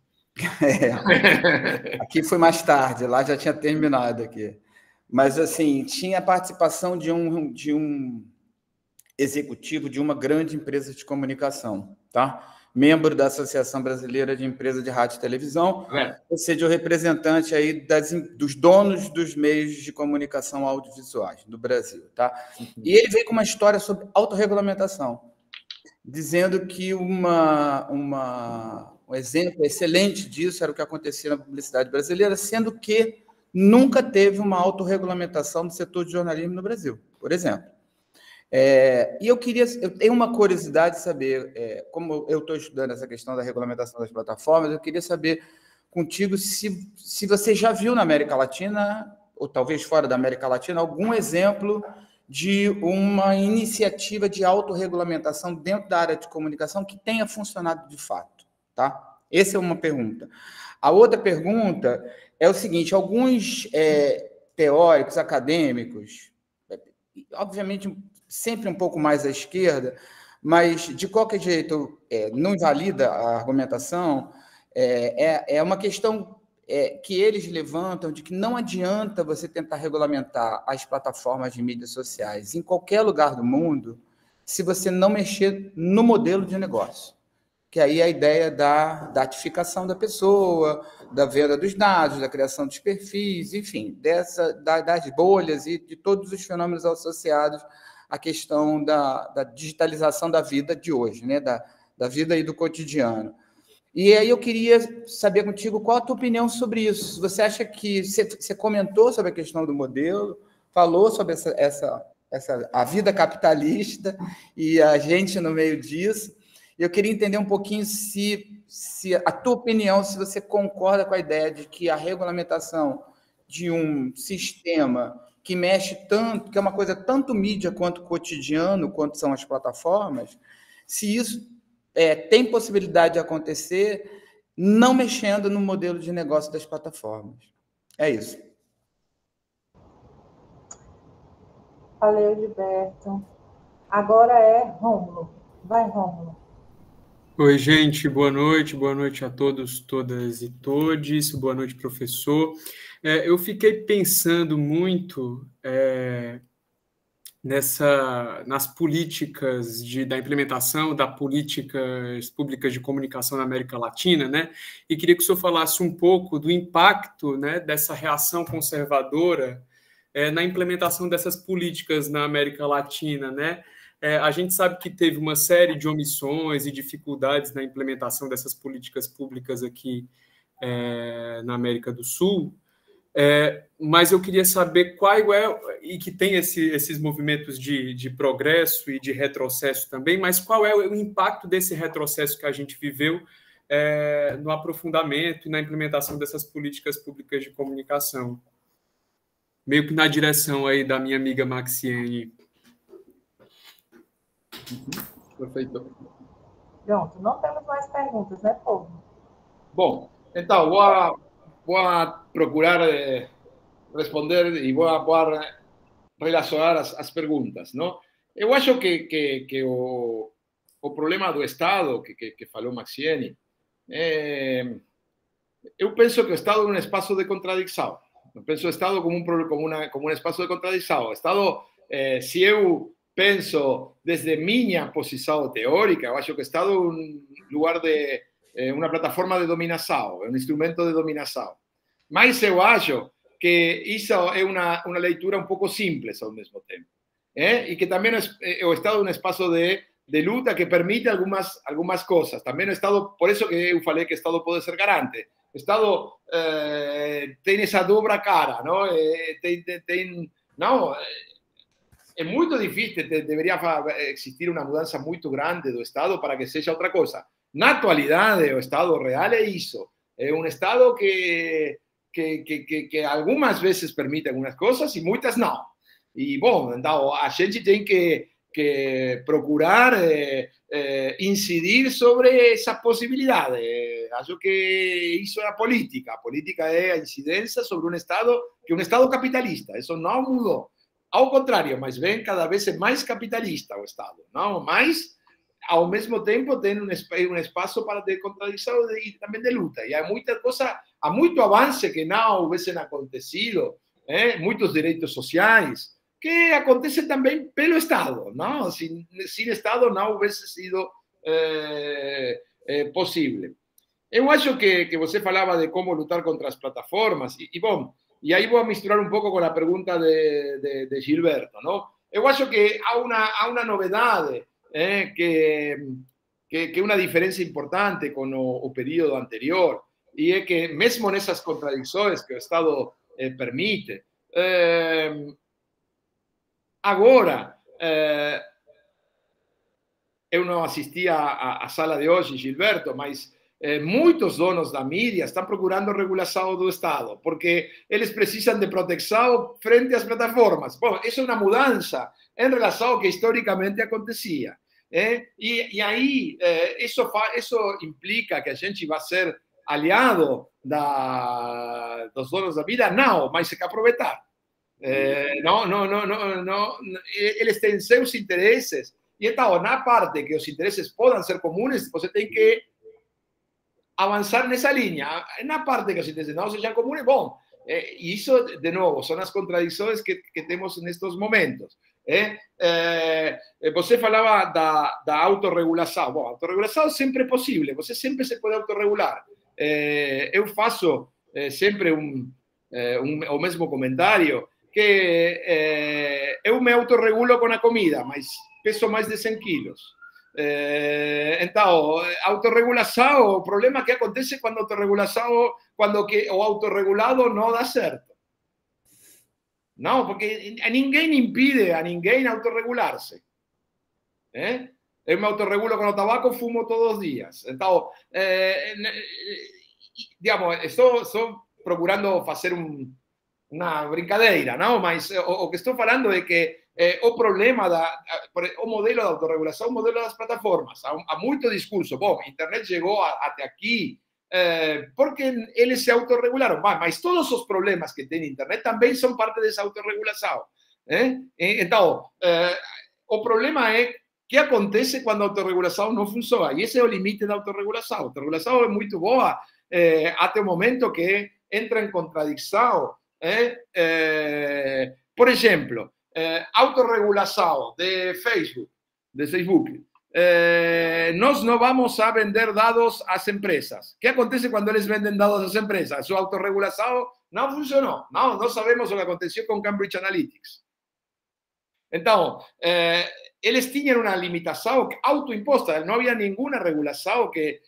Aqui foi mais tarde, lá já tinha terminado aqui. Mas, assim, tinha a participação de um executivo de uma grande empresa de comunicação, tá? Membro da Associação Brasileira de Empresas de Rádio e Televisão, ou seja, o representante aí dos donos dos meios de comunicação audiovisuais do Brasil, tá? E ele veio com uma história sobre autorregulamentação, dizendo que um exemplo excelente disso era o que acontecia na publicidade brasileira, sendo que nunca teve uma autorregulamentação do setor de jornalismo no Brasil, por exemplo. E eu tenho uma curiosidade de saber, como eu estou estudando essa questão da regulamentação das plataformas, eu queria saber contigo se você já viu na América Latina, ou talvez fora da América Latina, algum exemplo de uma iniciativa de autorregulamentação dentro da área de comunicação que tenha funcionado de fato, tá? Essa é uma pergunta. A outra pergunta é o seguinte, alguns teóricos, acadêmicos, obviamente sempre um pouco mais à esquerda, mas, de qualquer jeito, não invalida a argumentação, é uma questão que eles levantam de que não adianta você tentar regulamentar as plataformas de mídias sociais em qualquer lugar do mundo se você não mexer no modelo de negócio, que aí é a ideia da datificação da pessoa, da venda dos dados, da criação dos perfis, enfim, das bolhas e de todos os fenômenos associados à questão da digitalização da vida de hoje, né? da vida e do cotidiano. E aí eu queria saber contigo qual a tua opinião sobre isso. Você acha que... Você comentou sobre a questão do modelo, falou sobre a vida capitalista e a gente no meio disso. Eu queria entender um pouquinho se a tua opinião, se você concorda com a ideia de que a regulamentação de um sistema que mexe tanto, que é uma coisa tanto mídia quanto cotidiano, quanto são as plataformas, se isso tem possibilidade de acontecer não mexendo no modelo de negócio das plataformas. É isso. Valeu, Gilberto. Agora é Rômulo. Vai, Rômulo. Oi, gente, boa noite a todos, todas e todes, boa noite, professor. Eu fiquei pensando muito nas políticas da implementação da políticas públicas de comunicação na América Latina, né? E queria que o senhor falasse um pouco do impacto, né, dessa reação conservadora na implementação dessas políticas na América Latina, né? A gente sabe que teve uma série de omissões e dificuldades na implementação dessas políticas públicas aqui na América do Sul, mas eu queria saber e que tem esses movimentos de progresso e de retrocesso também, mas qual é o impacto desse retrocesso que a gente viveu no aprofundamento e na implementação dessas políticas públicas de comunicação? Meio que na direção aí da minha amiga Maxiane. Perfeito. Pronto, não temos mais perguntas, né, povo? Bom, então, vou procurar responder e vou relacionar as perguntas, não? Eu acho que o problema do Estado, que falou Maxiene, eu penso que o Estado é um espaço de contradição. Eu penso o Estado como um espaço de contradição. O Estado, se eu penso desde minha posição teórica, eu acho que o Estado é um lugar uma plataforma de dominação, é um instrumento de dominação. Mas eu acho que isso é uma leitura um pouco simples ao mesmo tempo. E que também o Estado é um espaço de luta que permite algumas coisas. Também o Estado, por isso que eu falei que o Estado pode ser garante. O Estado tem essa dobra cara, não? Não, é muito difícil, deveria existir uma mudança muito grande do Estado para que seja outra coisa. Na atualidade, o Estado real é isso. É um Estado que algumas vezes permite algumas coisas e muitas não. E, bom, então, a gente tem que procurar incidir sobre essa possibilidade. Acho que isso é a política. A política é a incidência sobre um Estado que é um Estado capitalista. Isso não mudou. Ao contrário, mas vem cada vez mais capitalista o Estado, não? Mas, ao mesmo tempo, tem um espaço para de contradição e também de luta. E há muita coisa, há muito avanço que não houvessem acontecido, muitos direitos sociais, que acontecem também pelo Estado, não? Sem Estado não houvesse sido possível. Eu acho que você falava de como lutar contra as plataformas, bom, e aí vou misturar um pouco com a pergunta de Gilberto, não? Eu acho que há uma novidade, que é uma diferença importante com o período anterior, e é que mesmo nessas contradições que o Estado permite, agora, eu não assisti à sala de hoje, Gilberto, mas muitos donos da mídia estão procurando regulação do Estado, porque eles precisam de proteção frente às plataformas. Bom, isso é uma mudança em relação ao que historicamente acontecia. E aí, isso implica que a gente vai ser aliado dos donos da mídia? Não, mas tem que aproveitar. Não, eles têm seus interesses, e então, na parte que os interesses podem ser comuns, você tem que avançar nessa linha. Na parte que os interesses não sejam comuns, bom, isso, de novo, são as contradições que temos nestes momentos. Você falava da autorregulação. Bom, a autorregulação sempre é possível, você sempre se pode autorregular. Eu faço sempre o mesmo comentário, que eu me autorregulo com a comida, mas peso mais de 100 quilos. Então, autorregulação, o problema que acontece quando o autorregulado não dá certo. Não, porque ninguém impide a ninguém autorregular-se. Eu me autorregulo com o tabaco, fumo todos os dias. Então, digamos, estou procurando fazer uma brincadeira, não? Mas o que estou falando é que o problema, o modelo da autorregulação, o modelo das plataformas. Há muito discurso. Bom, a internet chegou até aqui porque eles se autorregularam. Mas todos os problemas que tem a internet também são parte dessa autorregulação. Então, o problema é o que acontece quando a autorregulação não funciona. E esse é o limite da autorregulação. A autorregulação é muito boa até o momento que entra em contradição. Por exemplo, autorregulação de Facebook. Nós não vamos a vender dados às empresas. O que acontece quando eles vendem dados às empresas? A sua autorregulação não funcionou. Não sabemos o que aconteceu com Cambridge Analytics. Então, eles tinham uma limitação autoimposta. Não havia nenhuma regulação que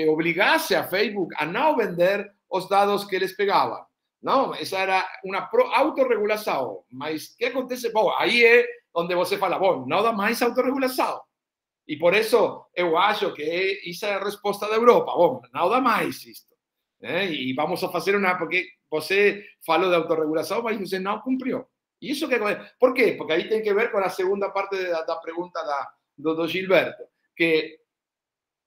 obrigasse a Facebook a não vender os dados que eles pegavam. Não, essa era uma autorregulação. Mas o que acontece? Bom, aí é onde você fala, bom, não dá mais autorregulação. E por isso eu acho que essa é a resposta da Europa. Bom, não dá mais isto. E vamos a fazer porque você falou de autorregulação, mas você não cumpriu. Isso que por quê? Porque aí tem que ver com a segunda parte da pergunta do Gilberto, que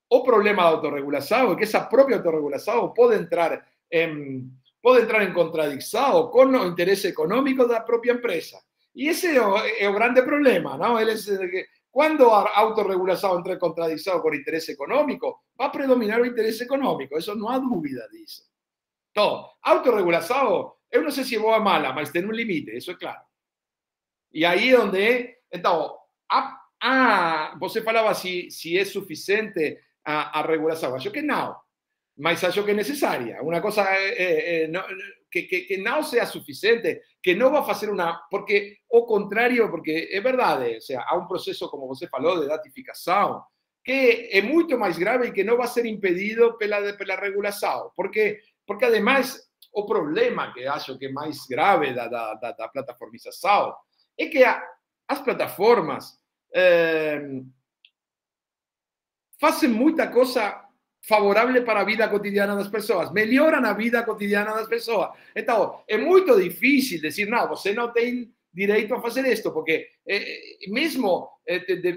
o problema da autorregulação é que essa própria autorregulação pode entrar em contradição com o interesse econômico da própria empresa. E esse é o grande problema, não? Quando a autorregulação entra em contradição com o interesse econômico, vai predominar o interesse econômico, isso não há dúvida disso. Então, a autorregulação, eu não sei se é boa ou mala, mas tem um limite, isso é claro. E aí é onde... Então, você falava se é suficiente a regulação. Acho que não, mas acho que é necessária. Uma coisa que não seja suficiente, que não vai fazer porque o contrário, porque é verdade, ou seja, há um processo, como você falou, de datificação, que é muito mais grave e que não vai ser impedido pela regulação. Porque además, o problema que acho que é mais grave da plataformização é que as plataformas fazem muita coisa favorável para a vida cotidiana das pessoas, melhoram a vida cotidiana das pessoas. Então, é muito difícil dizer, não, você não tem direito a fazer isto, porque mesmo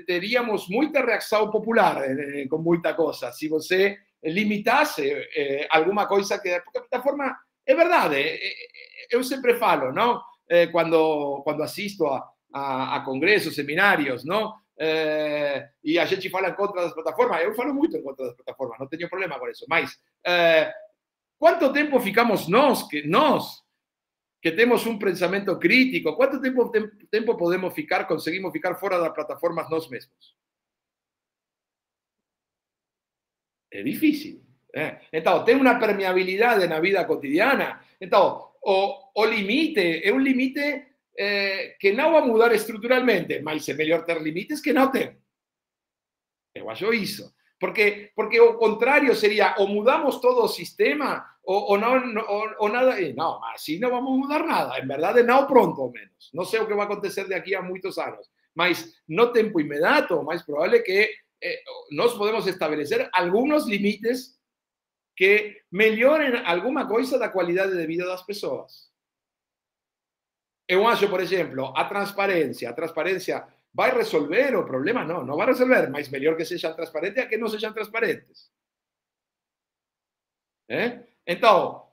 teríamos muita reação popular com muita coisa, se você limitasse alguma coisa que... Porque a plataforma, é verdade, eu sempre falo, não? Quando assisto a congressos, seminários, não? E a gente fala em contra das plataformas, eu falo muito em contra das plataformas, não tenho problema com isso, mas quanto tempo ficamos nós que temos um pensamento crítico, quanto tempo conseguimos ficar fora das plataformas nós mesmos? É difícil. Então, tem uma permeabilidade na vida cotidiana. Então, o limite é um limite que não vai mudar estruturalmente, mas é melhor ter limites que não ter. Eu acho isso. Porque o contrário seria, ou mudamos todo o sistema, ou nada. Não, assim não vamos mudar nada. Em verdade, não pronto, ao menos. Não sei o que vai acontecer daqui a muitos anos. Mas no tempo imediato, o mais provável é que nós podemos estabelecer alguns limites que melhorem alguma coisa da qualidade de vida das pessoas. Eu acho, por exemplo, a transparência vai resolver o problema? Não vai resolver, mas melhor que sejam transparentes a que não sejam transparentes. Então,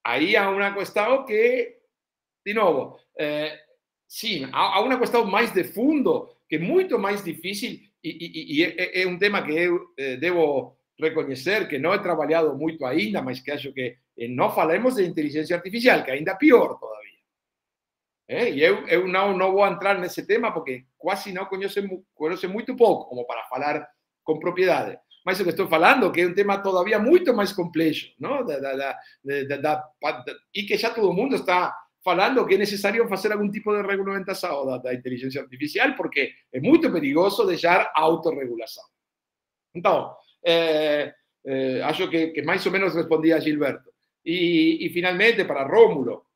aí há uma questão que, de novo, sim, há uma questão mais de fundo, que é muito mais difícil, e é um tema que eu devo reconhecer que não é trabalhado muito ainda, mas que acho que não falemos de inteligência artificial, que ainda é pior todavía. E eu não vou entrar nesse tema porque quase não conheço muito pouco como para falar com propriedade. Mas o que estou falando que é um tema todavía muito mais complexo, não? E que já todo mundo está falando que é necessário fazer algum tipo de regulamentação da inteligência artificial porque é muito perigoso deixar a autorregulação. Então, acho que mais ou menos respondi a Gilberto. E finalmente, para Rómulo,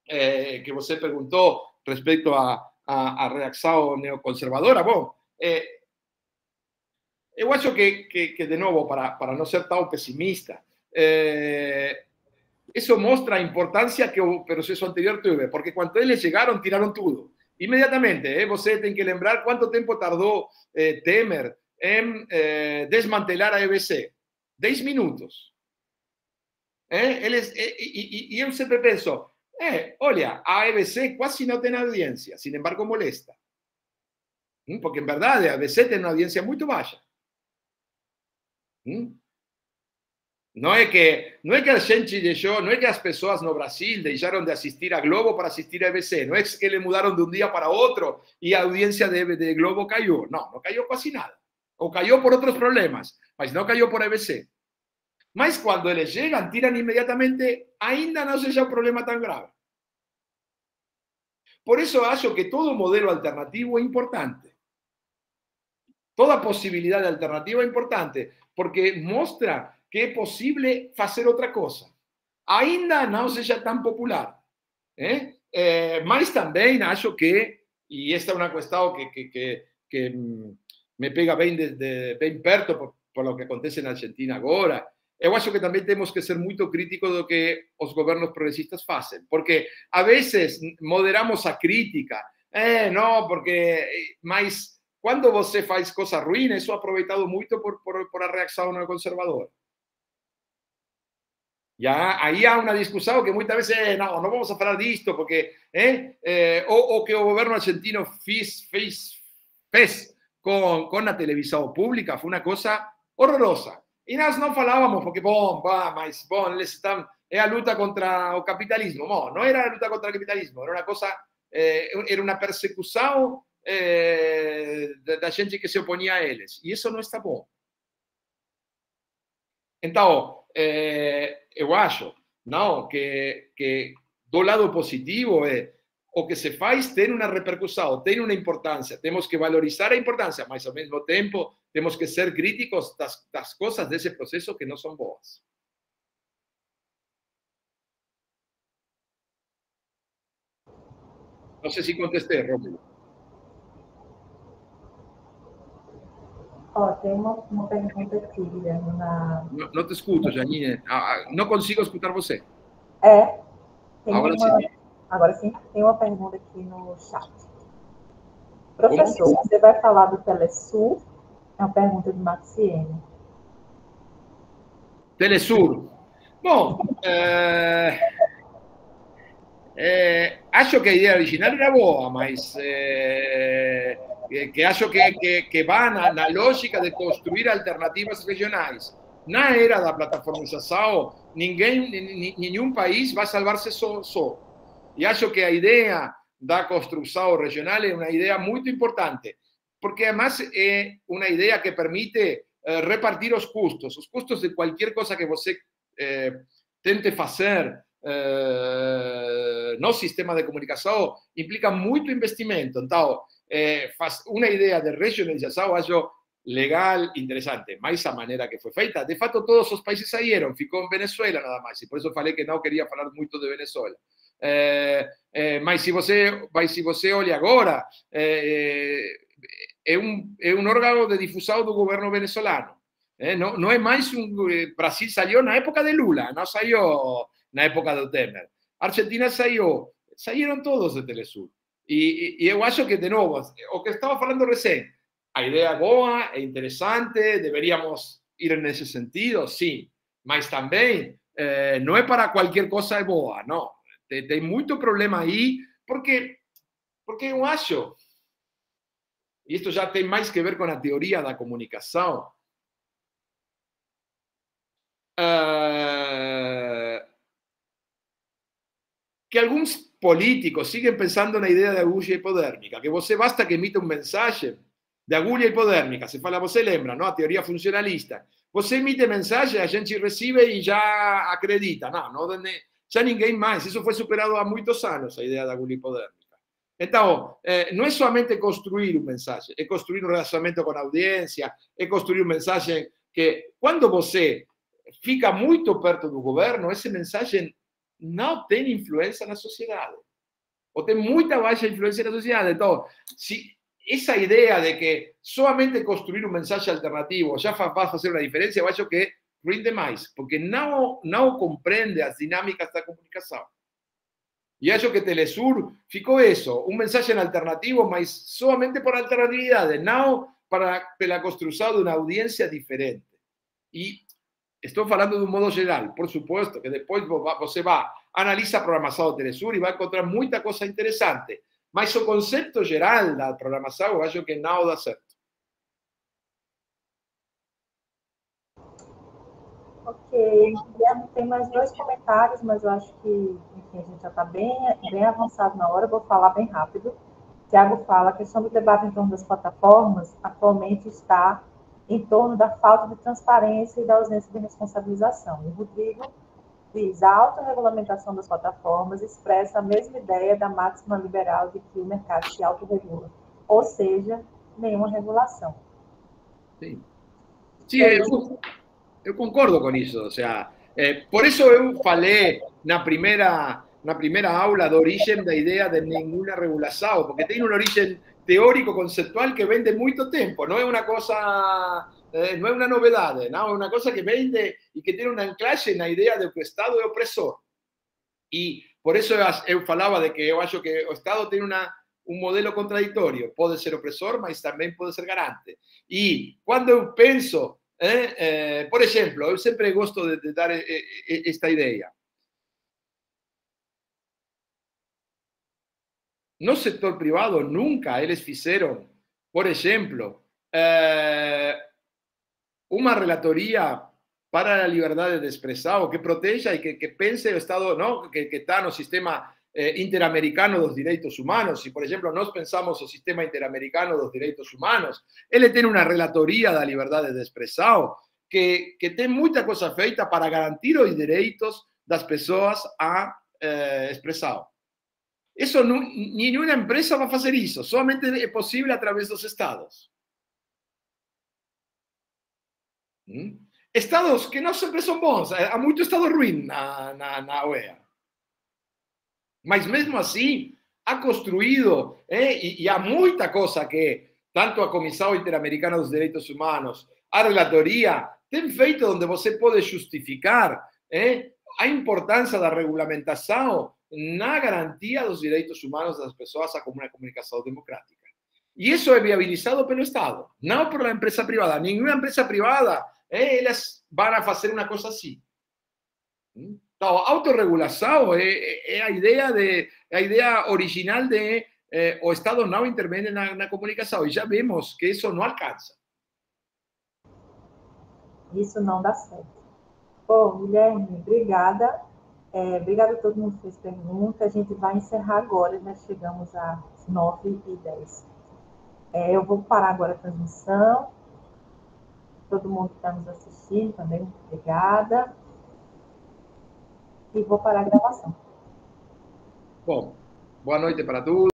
que você perguntou respeito à reação neoconservadora. Bom, eu acho que de novo, para não ser tão pessimista, eso muestra la importancia que el proceso anterior tuvo, porque cuando ellos llegaron, tiraron todo. Inmediatamente, você tem que lembrar cuánto tiempo tardó Temer en desmantelar a EBC. 10 minutos. Y yo siempre pienso, olha, a EBC casi no tiene audiencia, sin embargo molesta. Porque en verdad a EBC tiene una audiencia muy baja. No es que a gente deixou, no es que las personas no Brasil dejaron de asistir a Globo para asistir a EBC, no es que le mudaron de un día para otro y la audiencia de Globo cayó. No cayó casi nada. O cayó por otros problemas, mas no cayó por EBC. Mas cuando ellos llegan, tiran inmediatamente, ainda no seja un problema tan grave. Por eso acho que todo modelo alternativo es importante. Toda posibilidad de alternativa es importante, porque muestra que é possível fazer outra coisa. Ainda não seja tão popular. Mas também acho que, e esta é uma questão que me pega bem, bem perto por lo que acontece na Argentina agora, eu acho que também temos que ser muito críticos do que os governos progressistas fazem. Porque, a vezes, moderamos a crítica. Não, porque... Mas, quando você faz coisa ruim, isso é aproveitado muito por a reação neoconservadora. Ahí hay una discusión que muchas veces no vamos a hablar de esto porque o que el gobierno argentino fez con la televisión pública fue una cosa horrorosa. Y nosotros no hablábamos porque, ellos están, es la lucha contra el capitalismo. No era la lucha contra el capitalismo, era una cosa, era una persecución de la gente que se oponía a ellos. Y eso no está bien. Entonces, eu acho não, que do lado positivo o que se faz tem uma repercussão, tem uma importância. Temos que valorizar a importância, mas ao mesmo tempo temos que ser críticos das coisas desse processo que não são boas. Não sei se contestei, Rômulo. Tem uma pergunta aqui, Guilherme. Não te escuto, Janine. Não consigo escutar você. Agora sim. Tem uma pergunta aqui no chat. Professor, você vai falar do Telesur? É uma pergunta de Maxiene. Telesur. Bom, acho que a ideia original era boa, mas... que acho que va na lógica de construir alternativas regionais. Na era da plataformização, nenhum país vai salvar-se só. E acho que a ideia da construção regional é uma ideia muito importante, porque además é uma ideia que permite repartir os custos de qualquer coisa que você tente fazer no sistema de comunicação, implica muito investimento. Então, una idea de regionalización acho legal, interesante, más a manera que fue feita. De fato, todos los países salieron, ficó en Venezuela nada más, y por eso falei que no quería hablar mucho de Venezuela. Mas se você olha agora, é um órgão de difusão do governo venezuelano. Não é mais Brasil saiu na época de Lula, não saiu na época do Temer. Argentina saíram todos de Telesur. Y yo acho que, de nuevo, o que estaba hablando recién, a idea boa, es interesante, deberíamos ir en ese sentido, sí, mas también no es para cualquier cosa de boa, no. Hay mucho problema ahí, porque yo acho, y esto ya tiene más que ver con la teoría de la comunicación, que algunos políticos siguen pensando na ideia de agulha hipodérmica, que você basta que emita um mensagem de agulha hipodérmica, se fala, você lembra, não? A teoria funcionalista. Você emite mensagem, a gente recebe e já acredita. Não, já ninguém mais. Isso foi superado há muitos anos, a ideia da agulha hipodérmica. Então, não é somente construir uma mensagem, é construir um relacionamento com a audiência, é construir uma mensagem que, quando você fica muito perto do governo, essa mensagem não tem influência na sociedade, ou tem muita baixa influência na sociedade. Então, se essa ideia de que somente construir mensagem alternativo já vai fazer uma diferença, eu acho que rinde mais, porque não compreende as dinâmicas da comunicação. E acho que Telesur ficou isso, mensagem alternativo, mas somente por alternatividade, não pela construção de uma audiência diferente. E estou falando de um modo geral, por supuesto, que depois você vai, analisa a programação do Telesur e vai encontrar muita coisa interessante. Mas o conceito geral da programação, eu acho que não dá certo. Ok, tem mais 2 comentários, mas eu acho que, enfim, a gente já está bem avançado na hora, eu vou falar bem rápido. Tiago fala que a questão do debate em torno das plataformas atualmente está em torno da falta de transparência e da ausência de responsabilização. E o Rodrigo diz, a autorregulamentação das plataformas expressa a mesma ideia da máxima liberal de que o mercado se autorregula, ou seja, nenhuma regulação. Sim, sim, eu concordo com isso. Ou seja, por isso eu falei na primeira aula da origem da ideia de nenhuma regulação, porque tem uma origem teórico-conceptual que vem de muito tempo, não é uma coisa, não é uma novidade, não, é uma coisa que vem e que tem uma anclaje na ideia de que o Estado é opressor. E por isso eu falava de que eu acho que o Estado tem um modelo contraditório, pode ser opressor, mas também pode ser garante. E quando eu penso, por exemplo, eu sempre gosto de dar esta ideia. No sector privado, nunca eles fizeram, por exemplo, uma relatoria para a liberdade de expressão que proteja e que pense o Estado, não, que está no sistema interamericano dos direitos humanos. Se, por exemplo, nós pensamos o sistema interamericano dos direitos humanos, ele tem uma relatoria da liberdade de expressão que tem muita coisa feita para garantir os direitos das pessoas à expressão. Isso, nenhuma empresa vai fazer isso, somente é possível através dos estados. Estados que não sempre são bons, há muito estado ruim na OEA. Mas mesmo assim, ha construído, e há muita coisa que tanto a Comissão Interamericana dos Direitos Humanos, a relatoria, tem feito onde você pode justificar a importância da regulamentação na garantia dos direitos humanos das pessoas a uma comunicação democrática. E isso é viabilizado pelo Estado, não por uma empresa privada. Nenhuma empresa privada, elas vão fazer uma coisa assim. Então, a autorregulação é a ideia original de o Estado não intervém na comunicação. E já vemos que isso não alcança. Isso não dá certo. Bom, Guilherme, obrigada. Obrigada a todo mundo que fez pergunta. A gente vai encerrar agora, nós chegamos às 9h10. Eu vou parar agora a transmissão. Todo mundo que está nos assistindo também, muito obrigada. E vou parar a gravação. Bom, boa noite para todos.